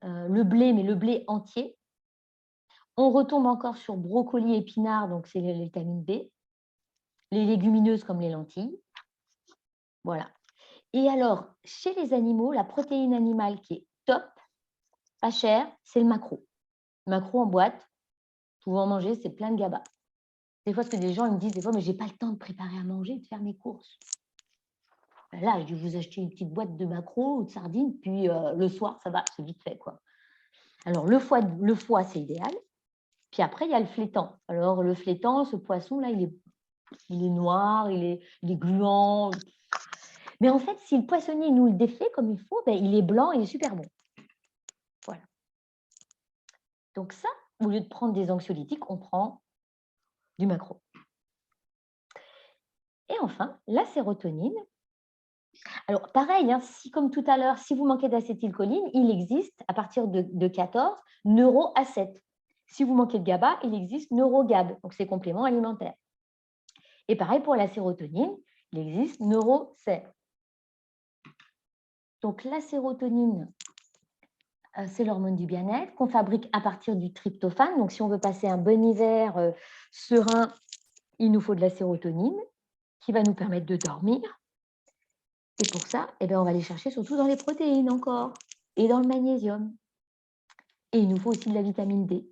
le blé, mais le blé entier. On retombe encore sur brocoli, épinards, donc c'est les vitamines B. Les légumineuses comme les lentilles. Voilà. Et alors, chez les animaux, la protéine animale qui est top, pas chère, c'est le maquereau. Le maquereau en boîte, vous pouvez en manger, c'est plein de GABA. Des fois, ce que des gens ils me disent, des fois, mais j'ai pas le temps de préparer à manger, de faire mes courses. Là, je vais vous acheter une petite boîte de maquereau ou de sardines, puis le soir, ça va, c'est vite fait, quoi. Alors, le foie, c'est idéal. Puis après, il y a le flétan. Alors, le flétan, ce poisson-là, il est noir, il est gluant. Mais en fait, si le poissonnier nous le défait comme il faut, il est blanc et il est super bon. Voilà. Donc ça, au lieu de prendre des anxiolytiques, on prend du maquereau. Et enfin, la sérotonine. Alors, pareil, hein, si comme tout à l'heure, si vous manquez d'acétylcholine, il existe, à partir de 14, neuroacet. Si vous manquez de GABA, il existe neurogab, donc c'est complément alimentaire. Et pareil pour la sérotonine, il existe neurocet. Donc, la sérotonine, c'est l'hormone du bien-être qu'on fabrique à partir du tryptophane. Donc, si on veut passer un bon hiver serein, il nous faut de la sérotonine qui va nous permettre de dormir. Et pour ça, on va aller chercher surtout dans les protéines encore et dans le magnésium. Et il nous faut aussi de la vitamine D.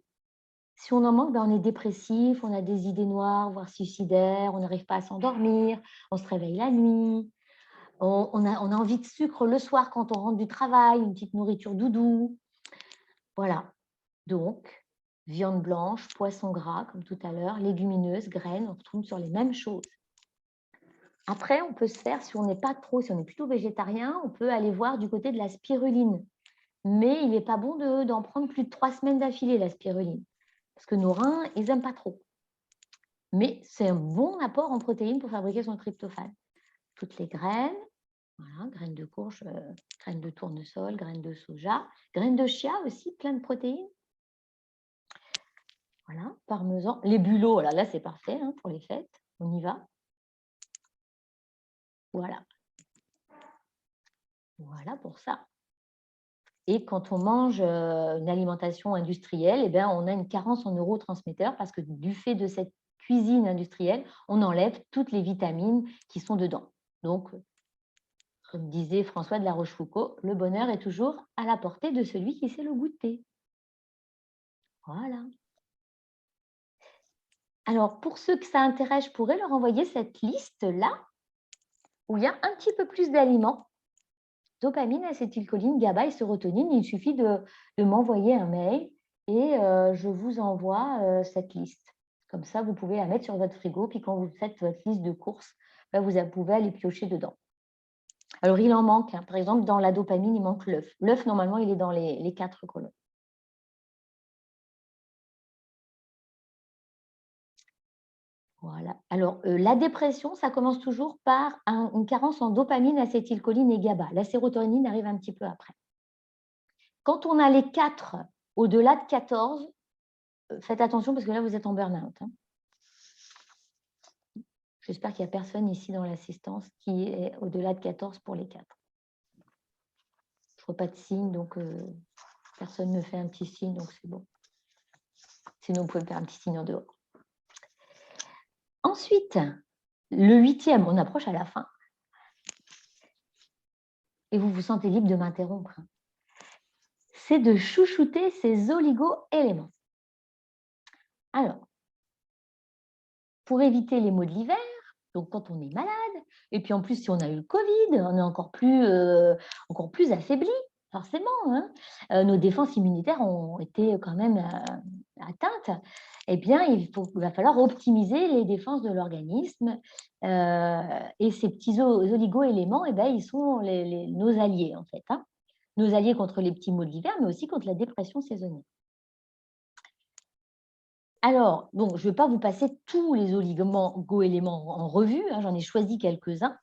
Si on en manque, on est dépressif, on a des idées noires, voire suicidaires, on n'arrive pas à s'endormir, on se réveille la nuit, on a envie de sucre le soir quand on rentre du travail, une petite nourriture doudou. Voilà. Donc, viande blanche, poisson gras, comme tout à l'heure, légumineuses, graines, on retrouve sur les mêmes choses. Après, on peut se faire, si on n'est pas trop, si on est plutôt végétarien, on peut aller voir du côté de la spiruline. Mais il n'est pas bon d'en prendre plus de 3 semaines d'affilée, la spiruline. Parce que nos reins, ils n'aiment pas trop. Mais c'est un bon apport en protéines pour fabriquer son tryptophane. Toutes les graines, voilà, graines de courge, graines de tournesol, graines de soja, graines de chia aussi, plein de protéines. Voilà, parmesan. Les bulots, là c'est parfait hein, pour les fêtes. On y va. Voilà. Voilà pour ça. Et quand on mange une alimentation industrielle, on a une carence en neurotransmetteurs parce que du fait de cette cuisine industrielle, on enlève toutes les vitamines qui sont dedans. Donc, comme disait François de la Rochefoucauld, le bonheur est toujours à la portée de celui qui sait le goûter. Voilà. Alors, pour ceux que ça intéresse, je pourrais leur envoyer cette liste-là où il y a un petit peu plus d'aliments. Dopamine, acétylcholine, GABA et sérotonine. Il suffit de m'envoyer un mail et je vous envoie cette liste. Comme ça, vous pouvez la mettre sur votre frigo. Puis quand vous faites votre liste de courses, vous pouvez aller piocher dedans. Alors, il en manque. Hein. Par exemple, dans la dopamine, il manque l'œuf. L'œuf, normalement, il est dans les 4 colonnes. Voilà. Alors, la dépression, ça commence toujours par une carence en dopamine, acétylcholine et GABA. La sérotonine arrive un petit peu après. Quand on a les 4 au-delà de 14, faites attention parce que là, vous êtes en burn-out. Hein. J'espère qu'il n'y a personne ici dans l'assistance qui est au-delà de 14 pour les 4. vois pas de signe, donc personne ne me fait un petit signe, donc c'est bon. Sinon, vous pouvez me faire un petit signe en dehors. Ensuite, le 8e, on approche à la fin. Et vous vous sentez libre de m'interrompre. C'est de chouchouter ces oligo-éléments. Alors, pour éviter les maux de l'hiver, donc quand on est malade, et puis en plus, si on a eu le Covid, on est encore plus affaibli, forcément. Hein. Nos défenses immunitaires ont été quand même atteintes. Eh bien, il va falloir optimiser les défenses de l'organisme. Et ces petits oligo-éléments, eh ben, ils sont nos alliés, en fait. Hein. Nos alliés contre les petits maux de l'hiver, mais aussi contre la dépression saisonnière. Alors, je ne vais pas vous passer tous les oligo-éléments en revue, hein, j'en ai choisi quelques-uns,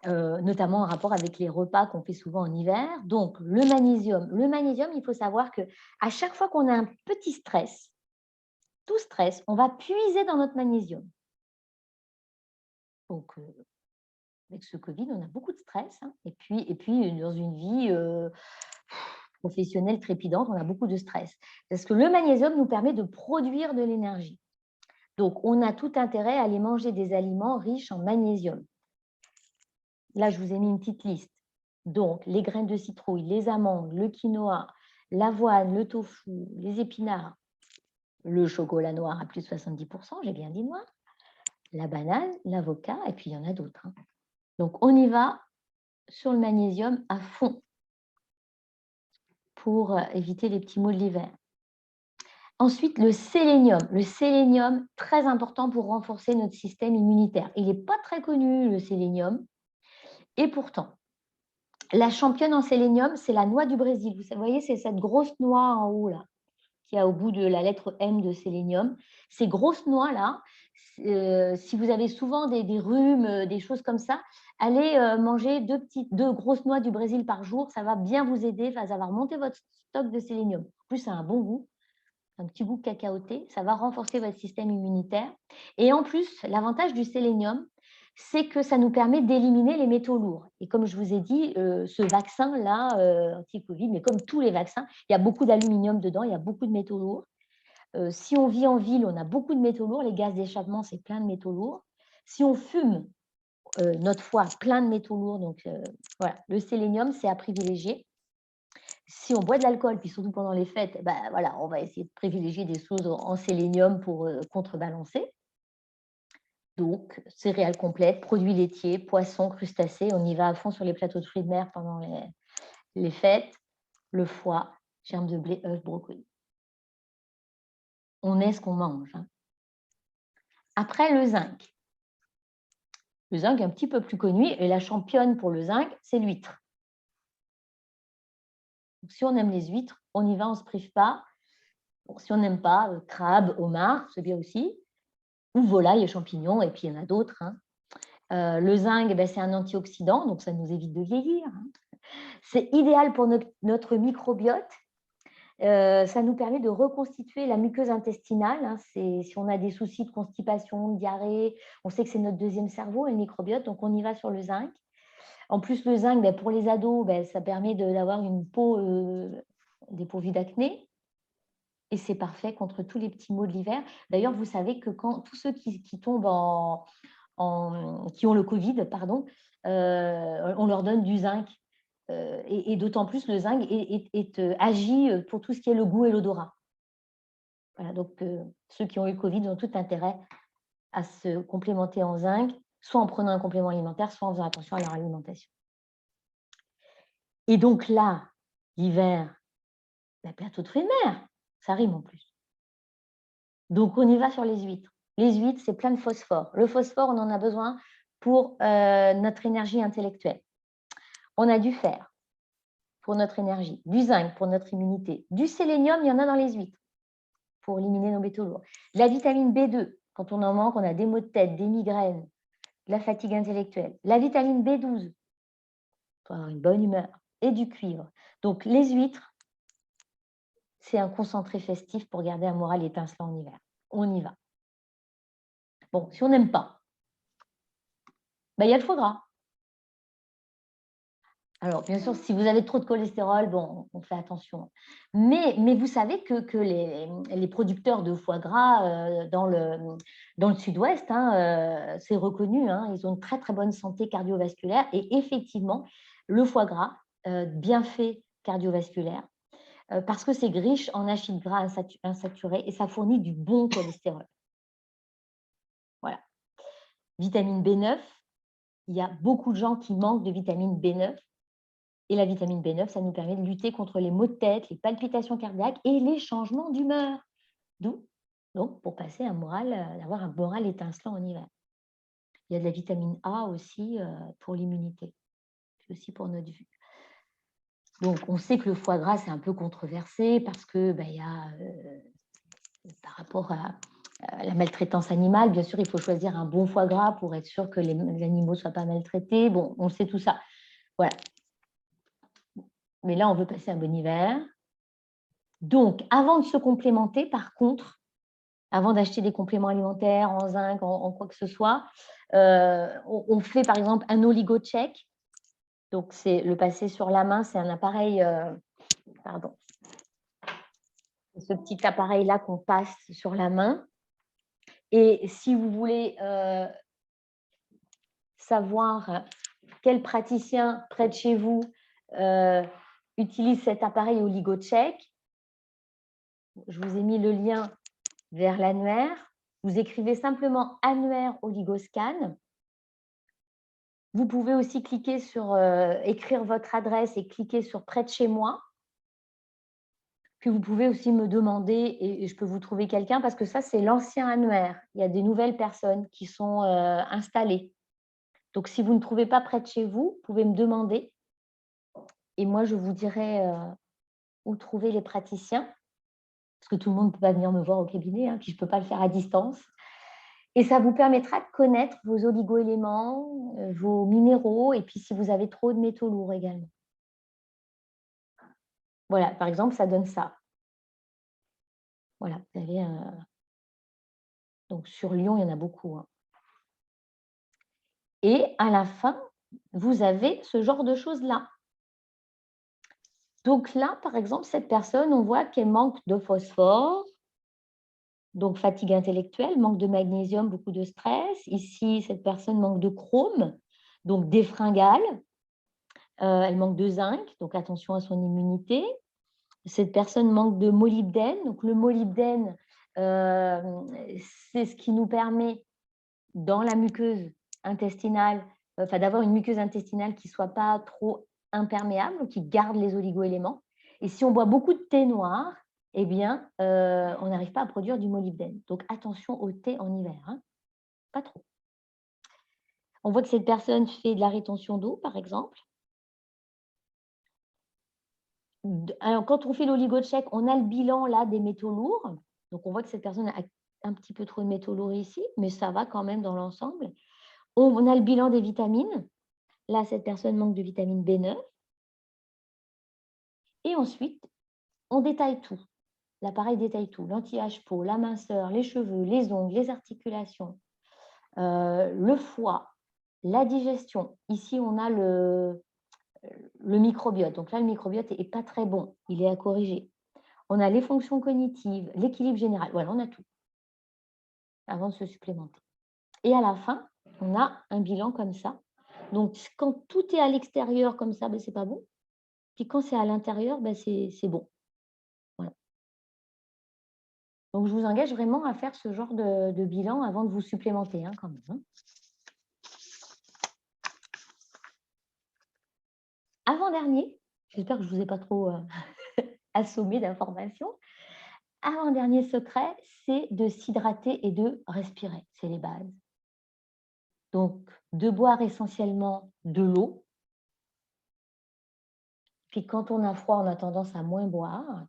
notamment en rapport avec les repas qu'on fait souvent en hiver. Donc, le magnésium. Le magnésium, il faut savoir qu'à chaque fois qu'on a un petit stress, tout stress, on va puiser dans notre magnésium. Donc, avec ce Covid, on a beaucoup de stress. Hein, et puis, dans une vie professionnelle trépidante, on a beaucoup de stress. Parce que le magnésium nous permet de produire de l'énergie. Donc, on a tout intérêt à aller manger des aliments riches en magnésium. Là, je vous ai mis une petite liste. Donc, les graines de citrouille, les amandes, le quinoa, l'avoine, le tofu, les épinards, le chocolat noir à plus de 70%, j'ai bien dit noir, la banane, l'avocat, et puis il y en a d'autres. Hein. Donc, on y va sur le magnésium à fond pour éviter les petits maux de l'hiver. Ensuite, le sélénium. Le sélénium, très important pour renforcer notre système immunitaire. Il n'est pas très connu, le sélénium. Et pourtant, la championne en sélénium, c'est la noix du Brésil. Vous voyez, c'est cette grosse noix en haut, là, qui a au bout de la lettre M de sélénium. Ces grosses noix-là, si vous avez souvent des rhumes, des choses comme ça, allez manger deux grosses noix du Brésil par jour. Ça va bien vous aider, ça va remonter votre stock de sélénium. En plus, ça a un bon goût. Un petit goût cacaoté, ça va renforcer votre système immunitaire. Et en plus, l'avantage du sélénium, c'est que ça nous permet d'éliminer les métaux lourds. Et comme je vous ai dit, ce vaccin-là, anti-Covid, mais comme tous les vaccins, il y a beaucoup d'aluminium dedans, il y a beaucoup de métaux lourds. Si on vit en ville, on a beaucoup de métaux lourds. Les gaz d'échappement, c'est plein de métaux lourds. Si on fume, notre foie, plein de métaux lourds. Donc, voilà, le sélénium, c'est à privilégier. Si on boit de l'alcool, puis surtout pendant les fêtes, ben voilà, on va essayer de privilégier des choses en sélénium pour contrebalancer. Donc, céréales complètes, produits laitiers, poissons, crustacés. On y va à fond sur les plateaux de fruits de mer pendant les fêtes. Le foie, germes de blé, œufs, brocolis. On est ce qu'on mange. Hein. Après, le zinc. Le zinc est un petit peu plus connu, et la championne pour le zinc, c'est l'huître. Donc, si on aime les huîtres, on y va, on ne se prive pas. Bon, si on n'aime pas, crabe, homard, c'est bien aussi. Ou volaille et champignons, et puis il y en a d'autres. Hein. Le zinc, ben, c'est un antioxydant, donc ça nous évite de vieillir. Hein. C'est idéal pour notre microbiote. Ça nous permet de reconstituer la muqueuse intestinale. Hein. Si on a des soucis de constipation, de diarrhée, on sait que c'est notre deuxième cerveau, le microbiote, donc on y va sur le zinc. En plus, le zinc, ben, pour les ados, ben, ça permet d'avoir une peau dépourvue d'acné. Et c'est parfait contre tous les petits maux de l'hiver. D'ailleurs, vous savez que quand tous ceux qui tombent qui ont le Covid, pardon, on leur donne du zinc. Et d'autant plus, le zinc agit pour tout ce qui est le goût et l'odorat. Voilà, donc, ceux qui ont eu le Covid ont tout intérêt à se complémenter en zinc, soit en prenant un complément alimentaire, soit en faisant attention à leur alimentation. Et donc là, l'hiver, la plateau de fruits de mer, ça rime en plus. Donc, on y va sur les huîtres. Les huîtres, c'est plein de phosphore. Le phosphore, on en a besoin pour notre énergie intellectuelle. On a du fer pour notre énergie, du zinc pour notre immunité, du sélénium, il y en a dans les huîtres pour éliminer nos métaux lourds. La vitamine B2, quand on en manque, on a des maux de tête, des migraines, de la fatigue intellectuelle. La vitamine B12 pour avoir une bonne humeur et du cuivre. Donc, les huîtres, c'est un concentré festif pour garder un moral étincelant en hiver. On y va. Bon, si on n'aime pas, ben, il y a le foie gras. Alors, bien sûr, si vous avez trop de cholestérol, bon, on fait attention. Mais vous savez que les producteurs de foie gras dans le sud-ouest, c'est reconnu, ils ont une très, très bonne santé cardiovasculaire. Et effectivement, le foie gras, bien fait cardiovasculaire, parce que c'est riche en acides gras insaturés et ça fournit du bon cholestérol. Voilà. Vitamine B9, il y a beaucoup de gens qui manquent de vitamine B9. Et la vitamine B9, ça nous permet de lutter contre les maux de tête, les palpitations cardiaques et les changements d'humeur. D'où, donc, pour passer un moral, d'avoir un moral étincelant en hiver. Il y a de la vitamine A aussi pour l'immunité, aussi pour notre vue. Donc, on sait que le foie gras, c'est un peu controversé parce que il y a, par rapport à la maltraitance animale, bien sûr, il faut choisir un bon foie gras pour être sûr que les animaux ne soient pas maltraités. Bon, on sait tout ça. Voilà. Mais là, on veut passer un bon hiver. Donc, avant de se complémenter, par contre, avant d'acheter des compléments alimentaires en zinc, en quoi que ce soit, on fait par exemple un oligo-check. Donc, c'est le passer sur la main, c'est un appareil, pardon, ce petit appareil-là qu'on passe sur la main. Et si vous voulez savoir quel praticien près de chez vous utilise cet appareil oligo-check, je vous ai mis le lien vers l'annuaire. Vous écrivez simplement annuaire oligoscan. Vous pouvez aussi cliquer sur écrire votre adresse et cliquer sur près de chez moi. Puis vous pouvez aussi me demander et je peux vous trouver quelqu'un parce que ça, c'est l'ancien annuaire. Il y a des nouvelles personnes qui sont installées. Donc, si vous ne trouvez pas près de chez vous, vous pouvez me demander et moi, je vous dirai où trouver les praticiens parce que tout le monde ne peut pas venir me voir au cabinet, puis je ne peux pas le faire à distance. Et ça vous permettra de connaître vos oligo-éléments, vos minéraux, et puis si vous avez trop de métaux lourds également. Voilà, par exemple, ça donne ça. Voilà, vous avez donc sur Lyon, il y en a beaucoup. Et à la fin, vous avez ce genre de choses-là. Donc là, par exemple, cette personne, on voit qu'elle manque de phosphore, donc fatigue intellectuelle, manque de magnésium, beaucoup de stress. Ici, cette personne manque de chrome, donc défringale. Elle manque de zinc, donc attention à son immunité. Cette personne manque de molybdène. Donc le molybdène, c'est ce qui nous permet, dans la muqueuse intestinale, d'avoir une muqueuse intestinale qui ne soit pas trop imperméable, qui garde les oligo-éléments. Et si on boit beaucoup de thé noir, eh bien, on n'arrive pas à produire du molybdène. Donc attention au thé en hiver, pas trop. On voit que cette personne fait de la rétention d'eau, par exemple. Alors, quand on fait l'oligo-check, on a le bilan là des métaux lourds. Donc, on voit que cette personne a un petit peu trop de métaux lourds ici, mais ça va quand même dans l'ensemble. On a le bilan des vitamines. Là, cette personne manque de vitamine B9. Et ensuite, on détaille tout. L'appareil détaille tout. L'anti-âge peau, la minceur, les cheveux, les ongles, les articulations, le foie, la digestion. Ici, on a le microbiote. Donc là, le microbiote n'est pas très bon. Il est à corriger. On a les fonctions cognitives, l'équilibre général. Voilà, on a tout avant de se supplémenter. Et à la fin, on a un bilan comme ça. Donc, quand tout est à l'extérieur comme ça, ce n'est pas bon. Puis quand c'est à l'intérieur, c'est bon. Voilà. Donc, je vous engage vraiment à faire ce genre de bilan avant de vous supplémenter quand même. Avant-dernier, j'espère que je ne vous ai pas trop assommé d'informations. Avant-dernier secret, c'est de s'hydrater et de respirer. C'est les bases. Donc, de boire essentiellement de l'eau. Puis quand on a froid, on a tendance à moins boire.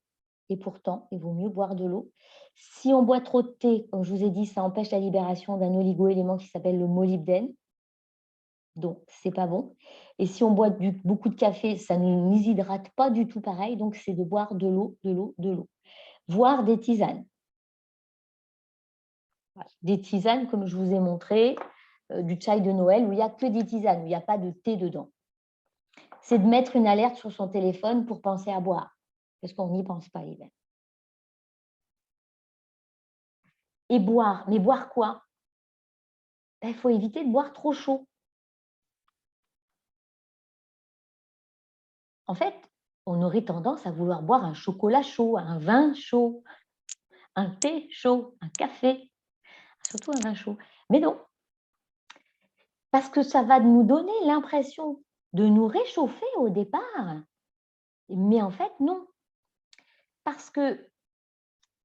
Et pourtant, il vaut mieux boire de l'eau. Si on boit trop de thé, comme je vous ai dit, ça empêche la libération d'un oligo-élément qui s'appelle le molybdène. Donc, ce n'est pas bon. Et si on boit beaucoup de café, ça ne nous hydrate pas du tout pareil. Donc, c'est de boire de l'eau, de l'eau, de l'eau. Voire des tisanes. Des tisanes, comme je vous ai montré, du chai de Noël, où il n'y a que des tisanes, où il n'y a pas de thé dedans. c'est de mettre une alerte sur son téléphone pour penser à boire, parce qu'on n'y pense pas l'hiver. Et boire, mais boire quoi? Il faut éviter de boire trop chaud. En fait, on aurait tendance à vouloir boire un chocolat chaud, un vin chaud, un thé chaud, un café, surtout un vin chaud. Mais non, parce que ça va nous donner l'impression de nous réchauffer au départ. Mais en fait, non. Parce que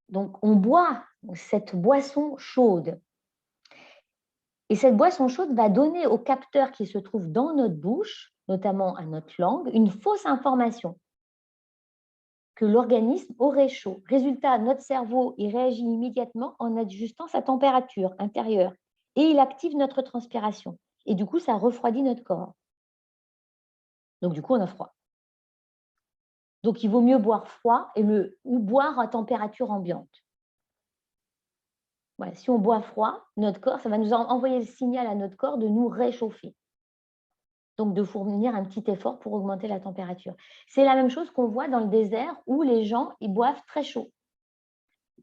donc, on boit cette boisson chaude. Et cette boisson chaude va donner au capteur qui se trouve dans notre bouche, notamment à notre langue, une fausse information que l'organisme aurait chaud. Résultat, notre cerveau il réagit immédiatement en ajustant sa température intérieure et il active notre transpiration. Et du coup, ça refroidit notre corps. Donc, du coup, on a froid. Donc, il vaut mieux boire froid ou boire à température ambiante. Voilà, si on boit froid, notre corps, ça va nous envoyer le signal à notre corps de nous réchauffer. Donc, de fournir un petit effort pour augmenter la température. C'est la même chose qu'on voit dans le désert où les gens, ils boivent très chaud.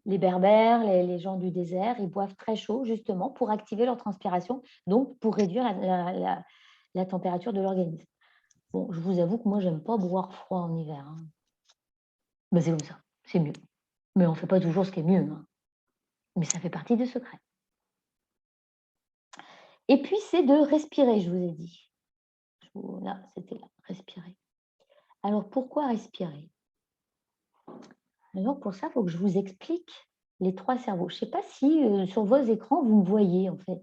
Les berbères, les gens du désert, ils boivent très chaud justement pour activer leur transpiration, donc pour réduire la température de l'organisme. Bon, je vous avoue que moi, j'aime pas boire froid en hiver. Hein. Mais c'est comme ça, c'est mieux. Mais on ne fait pas toujours ce qui est mieux. Hein. Mais ça fait partie des secrets. Et puis, c'est de respirer, je vous ai dit. Là, c'était là, respirer. Alors, pourquoi respirer? Alors, pour ça, il faut que je vous explique les 3 cerveaux. Je ne sais pas si sur vos écrans, vous me voyez, en fait.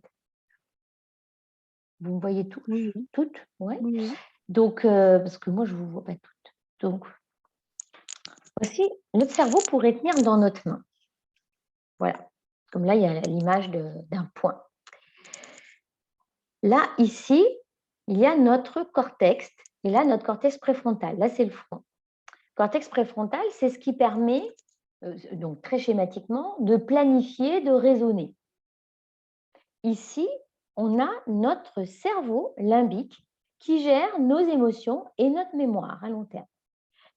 Vous me voyez toutes? Oui. Toutes? Ouais. Oui. Donc, parce que moi, je ne vous vois pas toutes. Donc, voici, notre cerveau pourrait tenir dans notre main. Voilà. Comme là, il y a l'image d'un point. Là, ici, il y a notre cortex. Et là, notre cortex préfrontal. Là, c'est le front. Cortex préfrontal, c'est ce qui permet, donc très schématiquement, de planifier, de raisonner. Ici, on a notre cerveau limbique qui gère nos émotions et notre mémoire à long terme.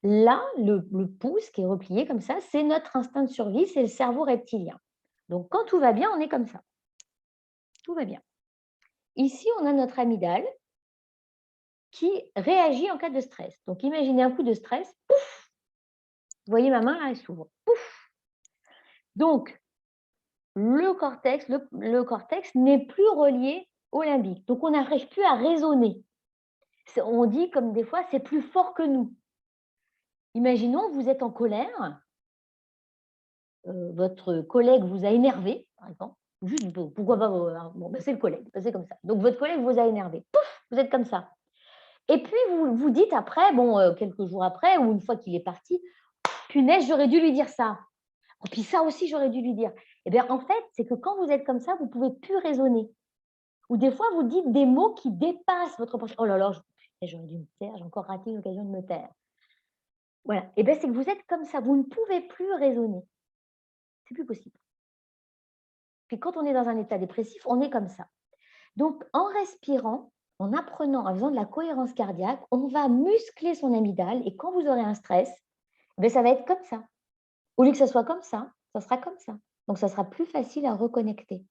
Là, le pouce qui est replié comme ça, c'est notre instinct de survie, c'est le cerveau reptilien. Donc, quand tout va bien, on est comme ça. Tout va bien. Ici, on a notre amygdale qui réagit en cas de stress. Donc, imaginez un coup de stress, pouf! Vous voyez ma main là, elle s'ouvre. Pouf! Donc, le cortex n'est plus relié au limbique. Donc, on n'arrive plus à raisonner. On dit comme des fois, c'est plus fort que nous. Imaginons, vous êtes en colère, votre collègue vous a énervé, par exemple. Juste, pourquoi pas, bon, ben c'est le collègue, c'est comme ça. Donc, votre collègue vous a énervé. Pouf, vous êtes comme ça. Et puis, vous vous dites après, bon, quelques jours après, ou une fois qu'il est parti, punaise, j'aurais dû lui dire ça. Et puis ça aussi, j'aurais dû lui dire. Eh bien, en fait, c'est que quand vous êtes comme ça, vous ne pouvez plus raisonner. Ou des fois, vous dites des mots qui dépassent votre pensée. Oh là là, j'aurais dû me taire, j'ai encore raté l'occasion de me taire. Voilà. Eh bien, c'est que vous êtes comme ça, vous ne pouvez plus raisonner. C'est plus possible. Puis quand on est dans un état dépressif, on est comme ça. Donc, en respirant, en apprenant, en faisant de la cohérence cardiaque, on va muscler son amygdale et quand vous aurez un stress, eh bien, ça va être comme ça. Au lieu que ça soit comme ça sera comme ça. Donc, ça sera plus facile à reconnecter.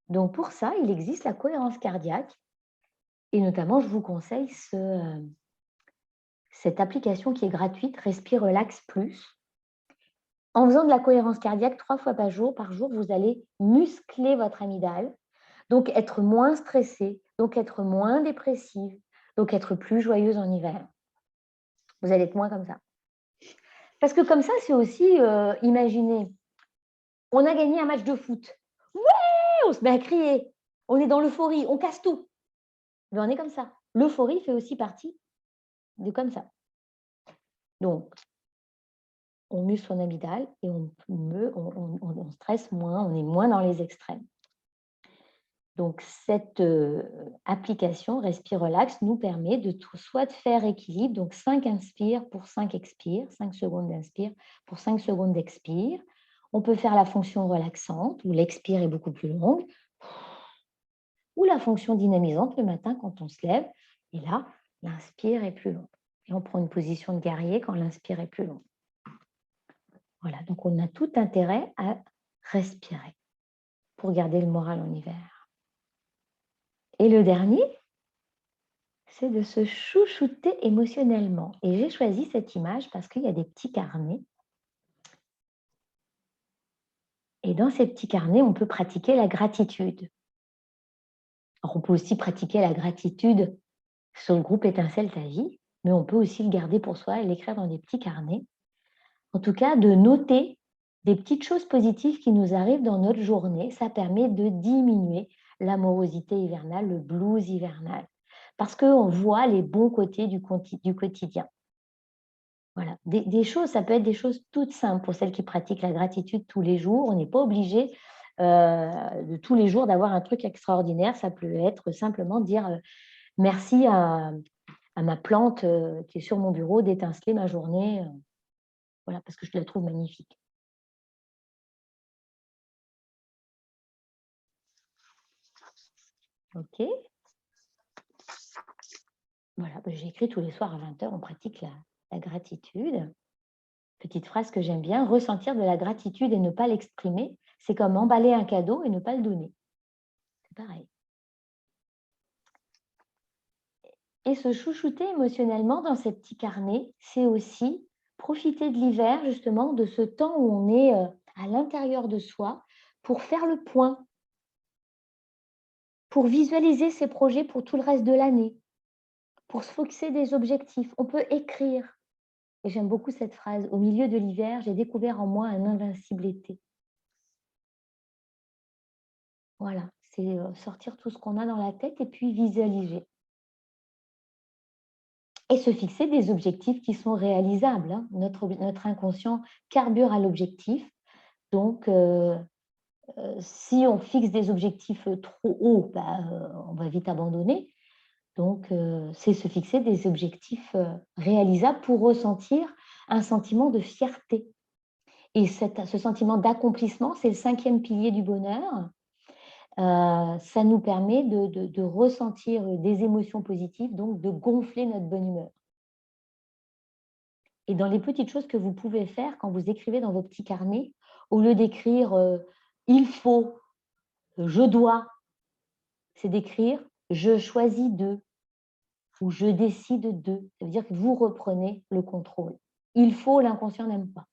Donc, pour ça, il existe la cohérence cardiaque. Et notamment, je vous conseille cette application qui est gratuite, Respire Relax Plus. En faisant de la cohérence cardiaque 3 fois par jour, vous allez muscler votre amygdale, donc être moins stressé, donc être moins dépressive, donc être plus joyeuse en hiver. Vous allez être moins comme ça. Parce que comme ça, c'est aussi, imaginez, on a gagné un match de foot. Ouais, on se met à crier, on est dans l'euphorie, on casse tout. Mais on est comme ça. L'euphorie fait aussi partie de comme ça. Donc, on muscle son amygdale et on stresse moins, on est moins dans les extrêmes. Donc, cette application Respire Relax nous permet de soit de faire équilibre, donc 5 inspires pour 5 expires, 5 secondes d'inspire pour 5 secondes d'expire. On peut faire la fonction relaxante, où l'expire est beaucoup plus longue, ou la fonction dynamisante le matin quand on se lève. Et là, L'inspire est plus long. Et on prend une position de guerrier quand l'inspire est plus long. Voilà, donc on a tout intérêt à respirer pour garder le moral en hiver. Et le dernier, c'est de se chouchouter émotionnellement. Et j'ai choisi cette image parce qu'il y a des petits carnets. Et dans ces petits carnets, on peut pratiquer la gratitude. Alors, on peut aussi pratiquer la gratitude sur le groupe Étincelle ta vie, mais on peut aussi le garder pour soi et l'écrire dans des petits carnets. En tout cas, de noter des petites choses positives qui nous arrivent dans notre journée, ça permet de diminuer l'amorosité hivernale, le blues hivernal, parce qu'on voit les bons côtés du quotidien. Voilà. Des choses, ça peut être des choses toutes simples pour celles qui pratiquent la gratitude tous les jours. On n'est pas obligé de tous les jours d'avoir un truc extraordinaire. Ça peut être simplement dire merci à ma plante qui est sur mon bureau d'étinceler ma journée. Voilà, parce que je la trouve magnifique. OK. Voilà, j'ai écrit tous les soirs à 20h, on pratique la gratitude. Petite phrase que j'aime bien, ressentir de la gratitude et ne pas l'exprimer, c'est comme emballer un cadeau et ne pas le donner. C'est pareil. Et se chouchouter émotionnellement dans ces petits carnets, c'est aussi profiter de l'hiver, justement, de ce temps où on est à l'intérieur de soi pour faire le point, pour visualiser ses projets pour tout le reste de l'année, pour se fixer des objectifs. On peut écrire. Et j'aime beaucoup cette phrase. Au milieu de l'hiver, j'ai découvert en moi un invincible été. Voilà, c'est sortir tout ce qu'on a dans la tête et puis visualiser. Et se fixer des objectifs qui sont réalisables. Hein. Notre inconscient carbure à l'objectif. Donc, si on fixe des objectifs trop hauts, on va vite abandonner. Donc, c'est se fixer des objectifs réalisables pour ressentir un sentiment de fierté. Et ce sentiment d'accomplissement, c'est le 5e pilier du bonheur. Ça nous permet de ressentir des émotions positives, donc de gonfler notre bonne humeur. Et dans les petites choses que vous pouvez faire quand vous écrivez dans vos petits carnets, au lieu d'écrire il faut, je dois, c'est d'écrire je choisis de ou je décide de. Ça veut dire que vous reprenez le contrôle. Il faut, l'inconscient n'aime pas.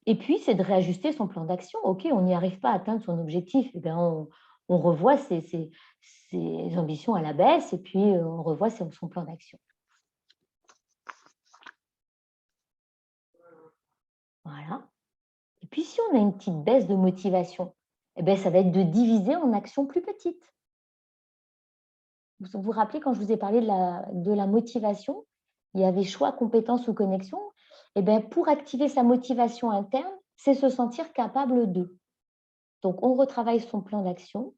Et puis, c'est de réajuster son plan d'action. OK, on n'y arrive pas à atteindre son objectif. Eh bien, on revoit ses ambitions à la baisse et puis on revoit son plan d'action. Voilà. Et puis, si on a une petite baisse de motivation, eh bien, ça va être de diviser en actions plus petites. Vous vous rappelez, quand je vous ai parlé de la motivation, il y avait choix, compétence ou connexion. Eh bien, pour activer sa motivation interne, c'est se sentir capable de. Donc, on retravaille son plan d'action,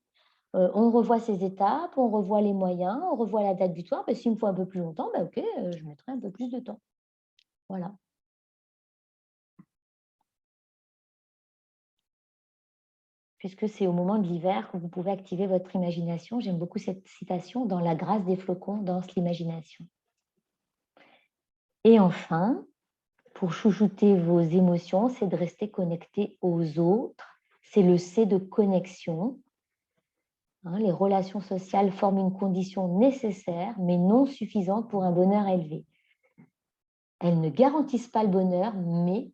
on revoit ses étapes, on revoit les moyens, on revoit la date butoir. S'il me faut un peu plus longtemps, OK, je mettrai un peu plus de temps. Voilà. Puisque c'est au moment de l'hiver que vous pouvez activer votre imagination. J'aime beaucoup cette citation, dans la grâce des flocons, danse l'imagination. Et enfin, pour chouchouter vos émotions, c'est de rester connecté aux autres. C'est le C de connexion. Hein, les relations sociales forment une condition nécessaire, mais non suffisante pour un bonheur élevé. Elles ne garantissent pas le bonheur, mais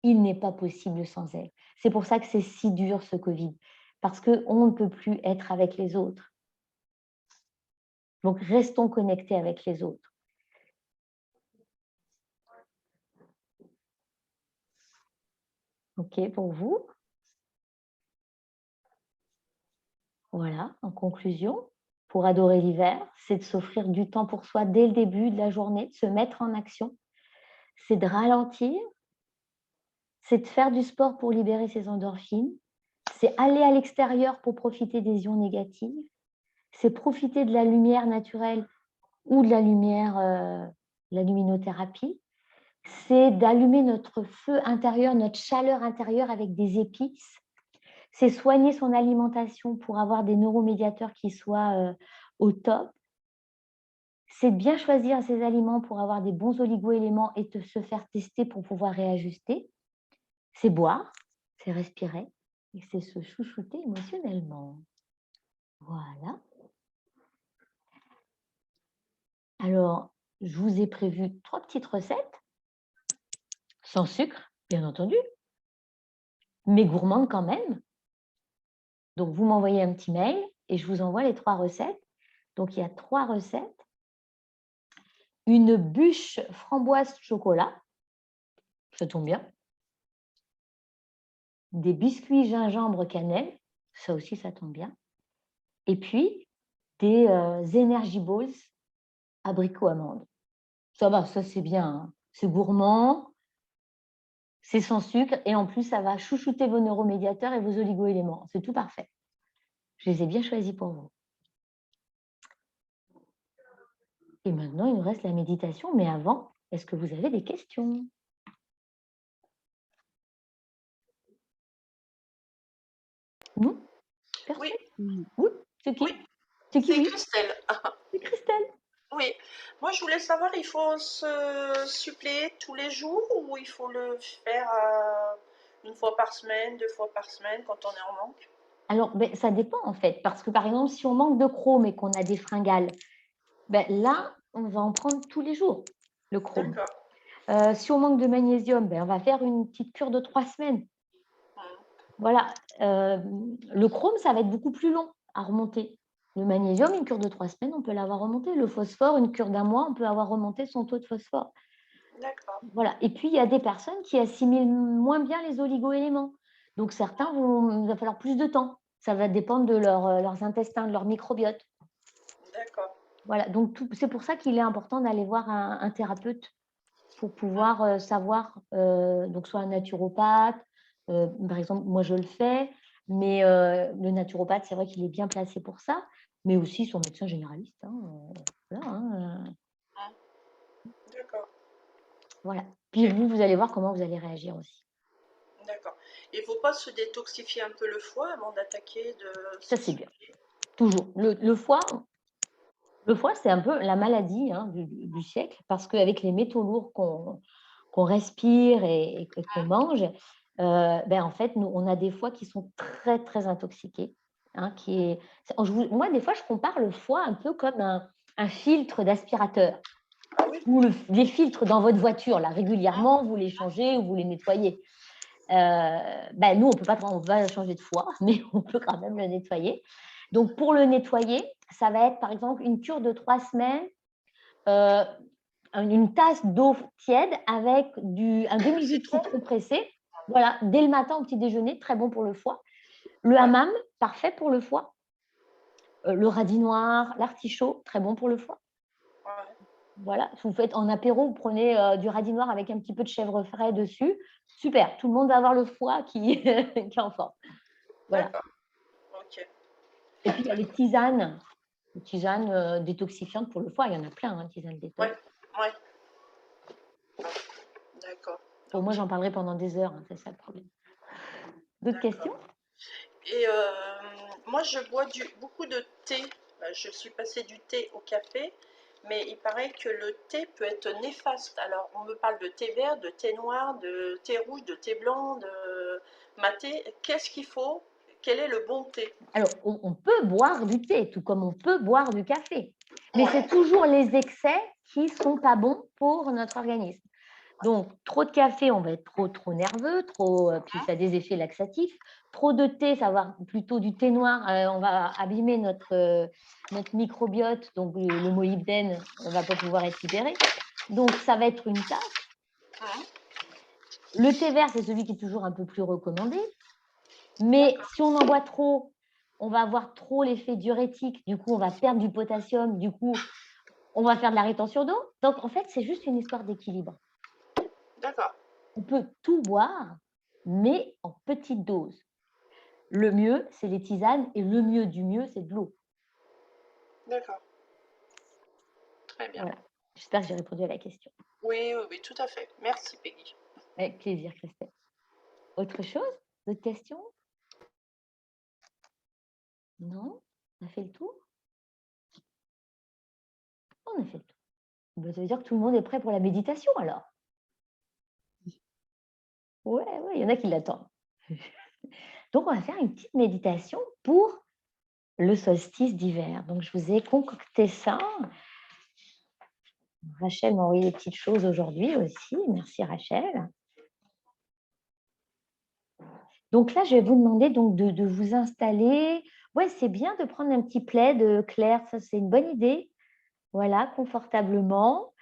il n'est pas possible sans elles. C'est pour ça que c'est si dur ce Covid, parce qu'on ne peut plus être avec les autres. Donc, restons connectés avec les autres. OK pour vous? Voilà, en conclusion, pour adorer l'hiver, c'est de s'offrir du temps pour soi dès le début de la journée, de se mettre en action, c'est de ralentir, c'est de faire du sport pour libérer ses endorphines, c'est aller à l'extérieur pour profiter des ions négatifs, c'est profiter de la lumière naturelle ou de la lumière, la luminothérapie, c'est d'allumer notre feu intérieur, notre chaleur intérieure avec des épices, c'est soigner son alimentation pour avoir des neuromédiateurs qui soient au top, c'est de bien choisir ses aliments pour avoir des bons oligo-éléments et de se faire tester pour pouvoir réajuster. C'est boire, c'est respirer et c'est se chouchouter émotionnellement. Voilà. Alors, je vous ai prévu 3 petites recettes, sans sucre, bien entendu, mais gourmandes quand même. Donc, vous m'envoyez un petit mail et je vous envoie les 3 recettes. Donc, il y a 3 recettes. Une bûche framboise chocolat, ça tombe bien. Des biscuits gingembre cannelle, ça aussi, ça tombe bien. Et puis, des Energy Balls abricot amande. Ça va, ça c'est bien, hein. C'est gourmand, c'est sans sucre et en plus, ça va chouchouter vos neuromédiateurs et vos oligo-éléments. C'est tout parfait. Je les ai bien choisis pour vous. Et maintenant, il nous reste la méditation. Mais avant, est-ce que vous avez des questions? Non? Personne? Oui, Oui, c'est qui? oui, C'est qui, c'est oui? Christelle. C'est Christelle. Oui, moi je voulais savoir, il faut se suppléer tous les jours ou il faut le faire une fois par semaine, 2 fois par semaine quand on est en manque? Alors, ça dépend en fait, parce que par exemple, si on manque de chrome et qu'on a des fringales, là, on va en prendre tous les jours, le chrome. D'accord. Si on manque de magnésium, on va faire une petite cure de 3 semaines. Voilà. Le chrome, ça va être beaucoup plus long à remonter. Le magnésium, une cure de 3 semaines, on peut l'avoir remonté. Le phosphore, une cure d'un mois, on peut avoir remonté son taux de phosphore. D'accord. Voilà. Et puis, il y a des personnes qui assimilent moins bien les oligo-éléments. Donc, certains il va falloir plus de temps. Ça va dépendre de leurs intestins, de leur microbiote. D'accord. Voilà. Donc, c'est pour ça qu'il est important d'aller voir un thérapeute pour pouvoir savoir, donc soit un naturopathe, par exemple, moi je le fais, mais le naturopathe, c'est vrai qu'il est bien placé pour ça, mais aussi son médecin généraliste. Voilà, D'accord. voilà. Puis Ok. vous allez voir comment vous allez réagir aussi. D'accord. Il ne faut pas se détoxifier un peu le foie avant d'attaquer de Ça, c'est bien. Toujours. Le foie, c'est un peu la maladie du siècle, parce qu'avec les métaux lourds qu'on respire et qu'on mange, en fait, nous, on a des foies qui sont très, très intoxiqués. Moi, des fois, je compare le foie un peu comme un filtre d'aspirateur. Ah oui? Ou les filtres dans votre voiture, là, régulièrement, vous les changez ou vous les nettoyez. Nous, on peut pas changer de foie, mais on peut quand même le nettoyer. Donc, pour le nettoyer, ça va être, par exemple, une cure de 3 semaines, une tasse d'eau tiède avec un demi-jus de citron pressé. Voilà, dès le matin au petit déjeuner, très bon pour le foie. Le hammam, parfait pour le foie. Le radis noir, l'artichaut, très bon pour le foie. Ouais. Voilà, si vous faites en apéro, vous prenez du radis noir avec un petit peu de chèvre frais dessus. Super, tout le monde va avoir le foie qui est en forme. Voilà. D'accord. Ok. Et puis, il y a les tisanes détoxifiantes pour le foie. Il y en a plein, tisanes détox. Ouais. D'accord. Bon, moi, j'en parlerai pendant des heures, c'est ça le problème. D'autres questions? Et moi, je bois beaucoup de thé. Je suis passée du thé au café, mais il paraît que le thé peut être néfaste. Alors, on me parle de thé vert, de thé noir, de thé rouge, de thé blanc, de maté. Qu'est-ce qu'il faut? Quel est le bon thé? Alors, on peut boire du thé, tout comme on peut boire du café. Mais c'est toujours les excès qui ne sont pas bons pour notre organisme. Donc, trop de café, on va être trop nerveux, puis ça a des effets laxatifs. Trop de thé, ça va plutôt du thé noir, on va abîmer notre microbiote, donc le molybdène ne va pas pouvoir être libéré. Donc, ça va être une tasse. Le thé vert, c'est celui qui est toujours un peu plus recommandé. Mais si on en boit trop, on va avoir trop l'effet diurétique. Du coup, on va perdre du potassium. Du coup, on va faire de la rétention d'eau. Donc, en fait, c'est juste une histoire d'équilibre. D'accord. On peut tout boire, mais en petite dose. Le mieux, c'est les tisanes, et le mieux du mieux, c'est de l'eau. D'accord. Très bien. Voilà. J'espère que j'ai répondu à la question. Oui, tout à fait. Merci, Peggy. Avec plaisir, Christelle. Autre chose? D'autres questions? Non? On a fait le tour? On a fait le tour. Ben, ça veut dire que tout le monde est prêt pour la méditation alors. Ouais, il y en a qui l'attendent. Donc, on va faire une petite méditation pour le solstice d'hiver. Donc, je vous ai concocté ça. Rachel m'a envoyé des petites choses aujourd'hui aussi. Merci Rachel. Donc là, je vais vous demander donc de vous installer. Ouais, c'est bien de prendre un petit plaid clair, ça c'est une bonne idée. Voilà, confortablement.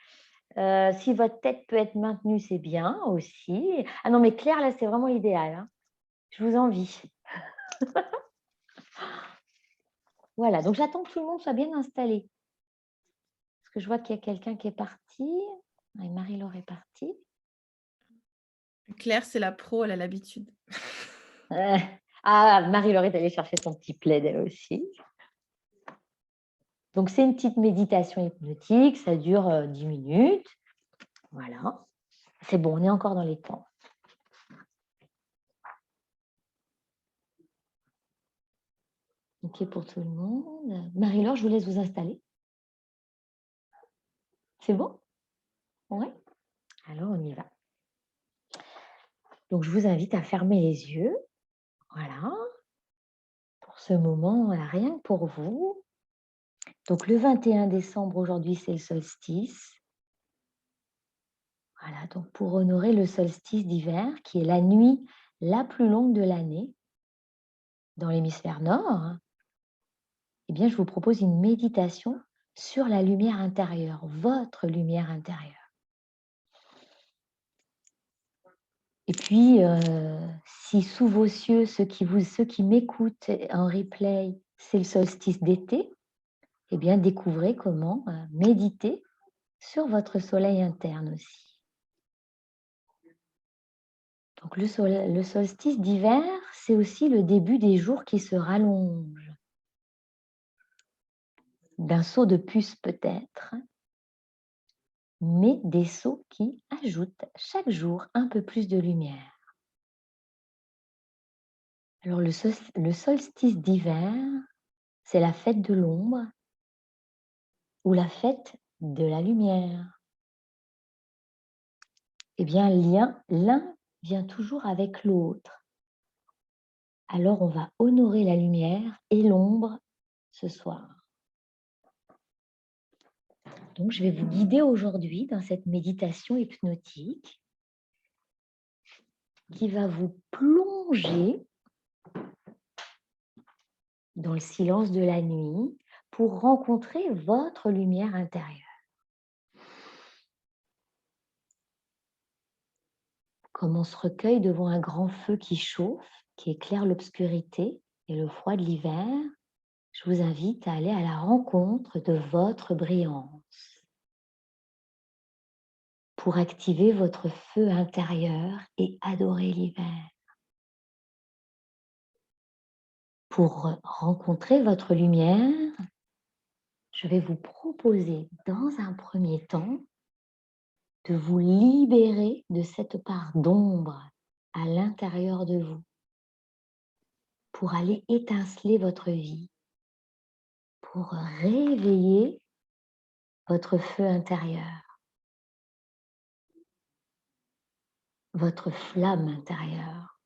Si votre tête peut être maintenue, c'est bien aussi. Ah non, mais clair, là, c'est vraiment l'idéal. Hein. Je vous envie. Voilà, donc j'attends que tout le monde soit bien installé. Parce que je vois qu'il y a quelqu'un qui est parti. Ouais, Marie-Laure est partie. Claire, c'est la pro, elle a l'habitude. Ah, Marie-Laure est allée chercher son petit plaid, elle aussi. Donc, c'est une petite méditation hypnotique. Ça dure 10 minutes. Voilà. C'est bon, on est encore dans les temps. OK pour tout le monde. Marie-Laure, je vous laisse vous installer. C'est bon? Oui. Alors, on y va. Donc, je vous invite à fermer les yeux. Voilà. Pour ce moment, rien que pour vous. Donc, le 21 décembre, aujourd'hui, c'est le solstice. Voilà, donc pour honorer le solstice d'hiver, qui est la nuit la plus longue de l'année dans l'hémisphère nord, eh bien, je vous propose une méditation sur la lumière intérieure, votre lumière intérieure. Et puis, si sous vos cieux, ceux qui m'écoutent en replay, c'est le solstice d'été, eh bien, découvrez comment méditer sur votre soleil interne aussi. Donc, le solstice d'hiver, c'est aussi le début des jours qui se rallongent. D'un saut de puce peut-être, mais des sauts qui ajoutent chaque jour un peu plus de lumière. Alors le solstice d'hiver, c'est la fête de l'ombre ou la fête de la lumière. Eh bien, l'un vient toujours avec l'autre. Alors, on va honorer la lumière et l'ombre ce soir. Donc, je vais vous guider aujourd'hui dans cette méditation hypnotique qui va vous plonger dans le silence de la nuit pour rencontrer votre lumière intérieure. Comme on se recueille devant un grand feu qui chauffe, qui éclaire l'obscurité et le froid de l'hiver, je vous invite à aller à la rencontre de votre brillance pour activer votre feu intérieur et adorer l'hiver. Pour rencontrer votre lumière, je vais vous proposer dans un premier temps de vous libérer de cette part d'ombre à l'intérieur de vous pour aller étinceler votre vie, pour réveiller votre feu intérieur, votre flamme intérieure.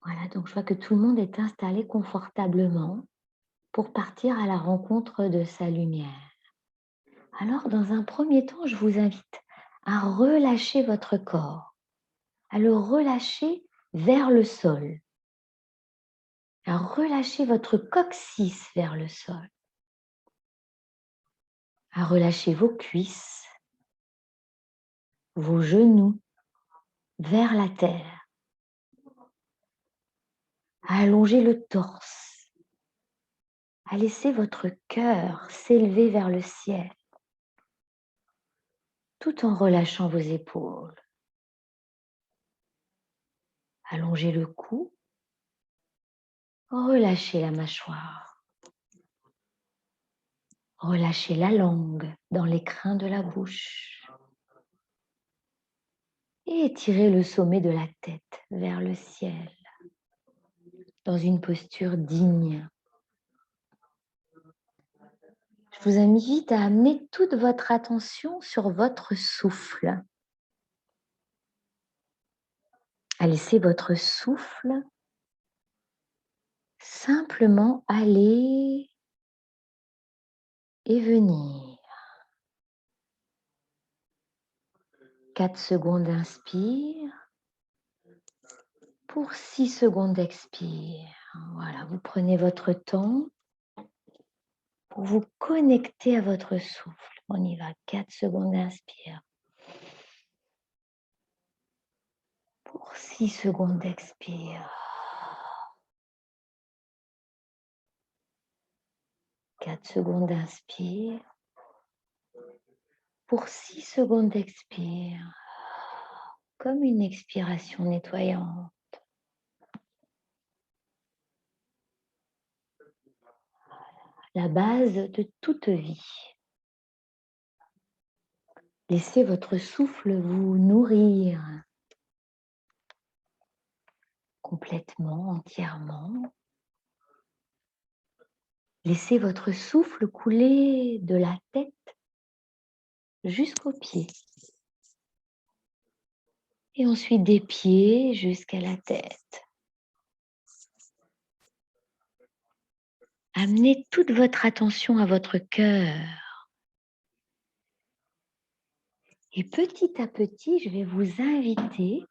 Voilà, donc je vois que tout le monde est installé confortablement pour partir à la rencontre de sa lumière. Alors, dans un premier temps, je vous invite à relâcher votre corps, à le relâcher vers le sol, à relâcher votre coccyx vers le sol, à relâcher vos cuisses, vos genoux vers la terre, à allonger le torse, à laisser votre cœur s'élever vers le ciel, tout en relâchant vos épaules. Allongez le cou, relâchez la mâchoire, relâchez la langue dans les crins de la bouche et étirez le sommet de la tête vers le ciel dans une posture digne. Je vous invite à amener toute votre attention sur votre souffle. À laisser votre souffle simplement aller et venir. 4 secondes inspire. Pour 6 secondes expire. Voilà, vous prenez votre temps pour vous connecter à votre souffle. On y va, 4 secondes inspire. Pour 6 secondes expire. 4 secondes inspire. Pour 6 secondes expire. Comme une expiration nettoyante. La base de toute vie. Laissez votre souffle vous nourrir complètement, entièrement. Laissez votre souffle couler de la tête jusqu'aux pieds. Et ensuite des pieds jusqu'à la tête. Amenez toute votre attention à votre cœur. Et petit à petit, je vais vous inviter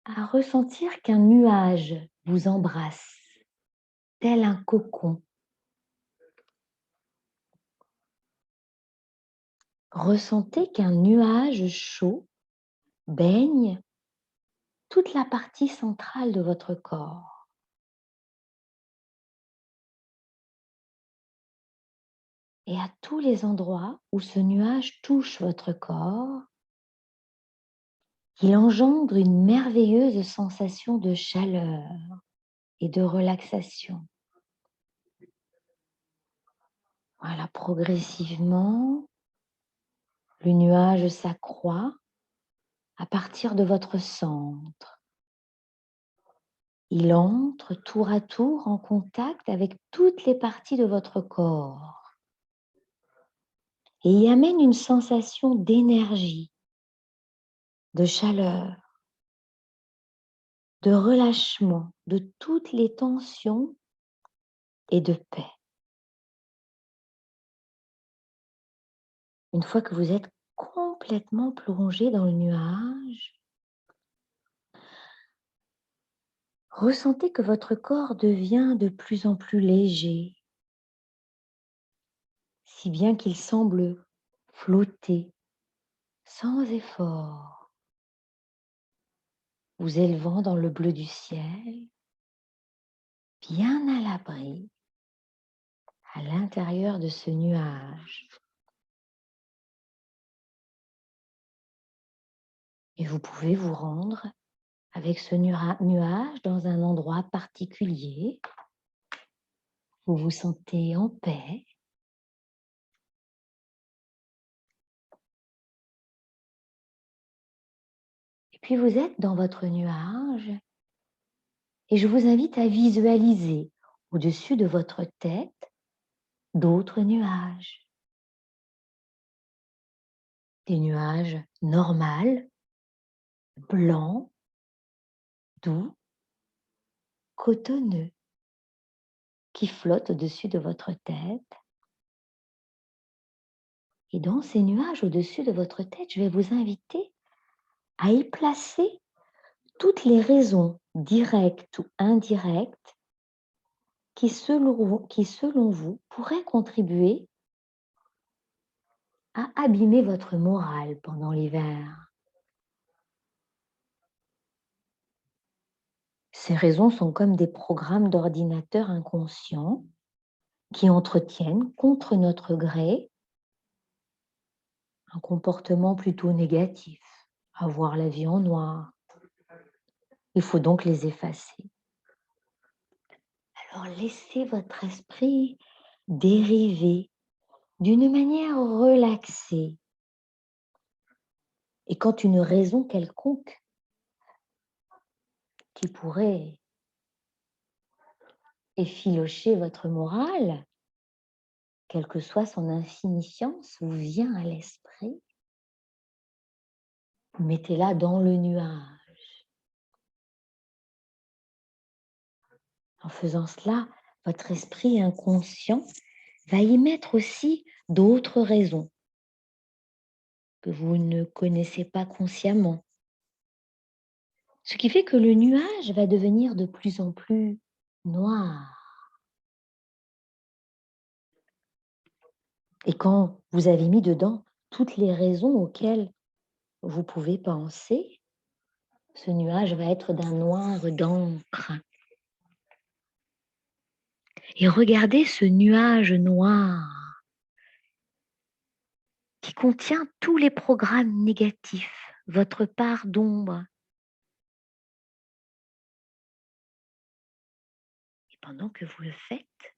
à ressentir qu'un nuage vous embrasse, tel un cocon. Ressentez qu'un nuage chaud baigne toute la partie centrale de votre corps. Et à tous les endroits où ce nuage touche votre corps, il engendre une merveilleuse sensation de chaleur et de relaxation. Voilà, progressivement, le nuage s'accroît à partir de votre centre. Il entre tour à tour en contact avec toutes les parties de votre corps et y amène une sensation d'énergie, de chaleur, de relâchement de toutes les tensions et de paix. Une fois que vous êtes complètement plongé dans le nuage, ressentez que votre corps devient de plus en plus léger, si bien qu'il semble flotter sans effort, vous élevant dans le bleu du ciel, bien à l'abri, à l'intérieur de ce nuage. Et vous pouvez vous rendre avec ce nuage dans un endroit particulier où vous vous sentez en paix. Et puis vous êtes dans votre nuage et je vous invite à visualiser au-dessus de votre tête d'autres nuages. Des nuages normaux, blancs, doux, cotonneux, qui flottent au-dessus de votre tête. Et dans ces nuages au-dessus de votre tête, je vais vous inviter à y placer toutes les raisons directes ou indirectes qui, selon vous, pourraient contribuer à abîmer votre morale pendant l'hiver. Ces raisons sont comme des programmes d'ordinateur inconscients qui entretiennent contre notre gré un comportement plutôt négatif, avoir la vie en noir. Il faut donc les effacer. Alors laissez votre esprit dériver d'une manière relaxée. Et quand une raison quelconque qui pourrait effilocher votre morale, quelle que soit son insignifiance, vous vient à l'esprit. Mettez-la dans le nuage. En faisant cela, votre esprit inconscient va y mettre aussi d'autres raisons que vous ne connaissez pas consciemment. Ce qui fait que le nuage va devenir de plus en plus noir. Et quand vous avez mis dedans toutes les raisons auxquelles vous pouvez penser, ce nuage va être d'un noir d'encre. Et regardez ce nuage noir qui contient tous les programmes négatifs, votre part d'ombre. Et pendant que vous le faites,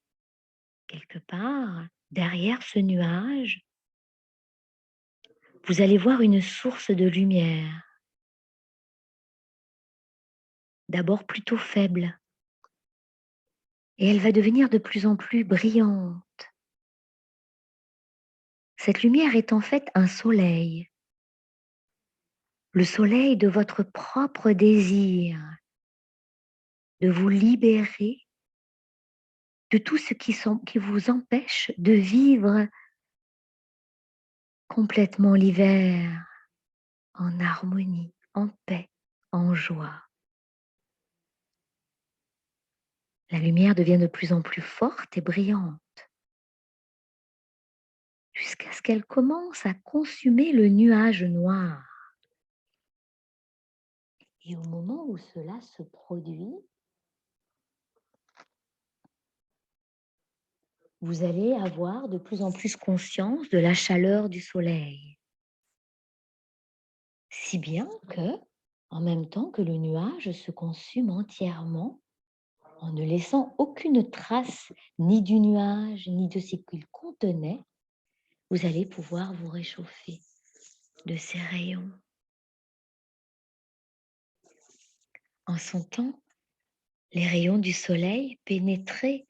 quelque part, derrière ce nuage, vous allez voir une source de lumière, d'abord plutôt faible, et elle va devenir de plus en plus brillante. Cette lumière est en fait un soleil, le soleil de votre propre désir, de vous libérer de tout ce qui vous empêche de vivre complètement l'hiver en harmonie, en paix, en joie. La lumière devient de plus en plus forte et brillante, jusqu'à ce qu'elle commence à consumer le nuage noir. Et au moment où cela se produit, vous allez avoir de plus en plus conscience de la chaleur du soleil. Si bien que, en même temps que le nuage se consume entièrement, en ne laissant aucune trace ni du nuage, ni de ce qu'il contenait, vous allez pouvoir vous réchauffer de ces rayons. En sentant les rayons du soleil pénétrer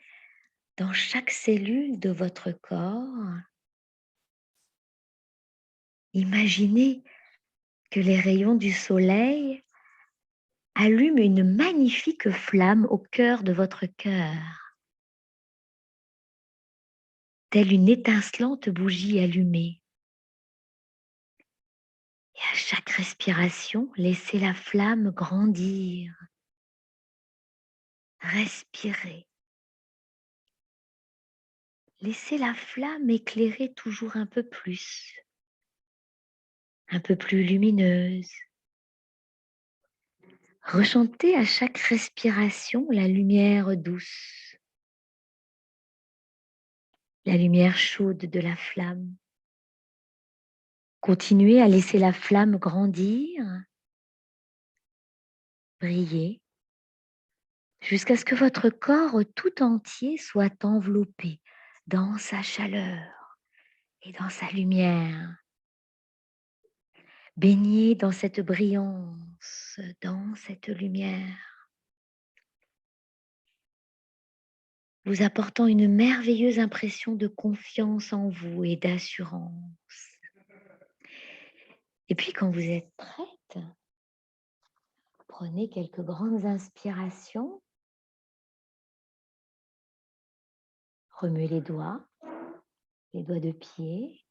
dans chaque cellule de votre corps, imaginez que les rayons du soleil allument une magnifique flamme au cœur de votre cœur, telle une étincelante bougie allumée. Et à chaque respiration, laissez la flamme grandir. Respirez. Laissez la flamme éclairer toujours un peu plus lumineuse. Ressentez à chaque respiration la lumière douce, la lumière chaude de la flamme. Continuez à laisser la flamme grandir, briller, jusqu'à ce que votre corps tout entier soit enveloppé dans sa chaleur et dans sa lumière. Baignez dans cette brillance, dans cette lumière, vous apportant une merveilleuse impression de confiance en vous et d'assurance. Et puis quand vous êtes prête, prenez quelques grandes inspirations, remuez les doigts de pied,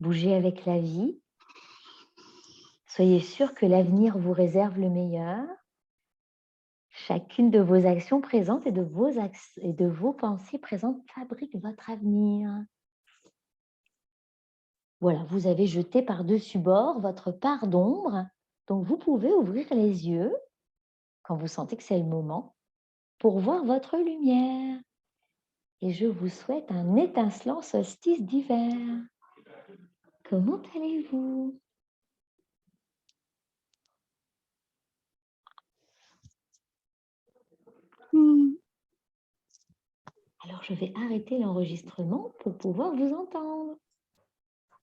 bougez avec la vie. Soyez sûr que l'avenir vous réserve le meilleur. Chacune de vos actions présentes et de vos pensées présentes fabrique votre avenir. Voilà, vous avez jeté par-dessus bord votre part d'ombre. Donc, vous pouvez ouvrir les yeux quand vous sentez que c'est le moment pour voir votre lumière. Et je vous souhaite un étincelant solstice d'hiver. Comment allez-vous ? Alors, je vais arrêter l'enregistrement pour pouvoir vous entendre.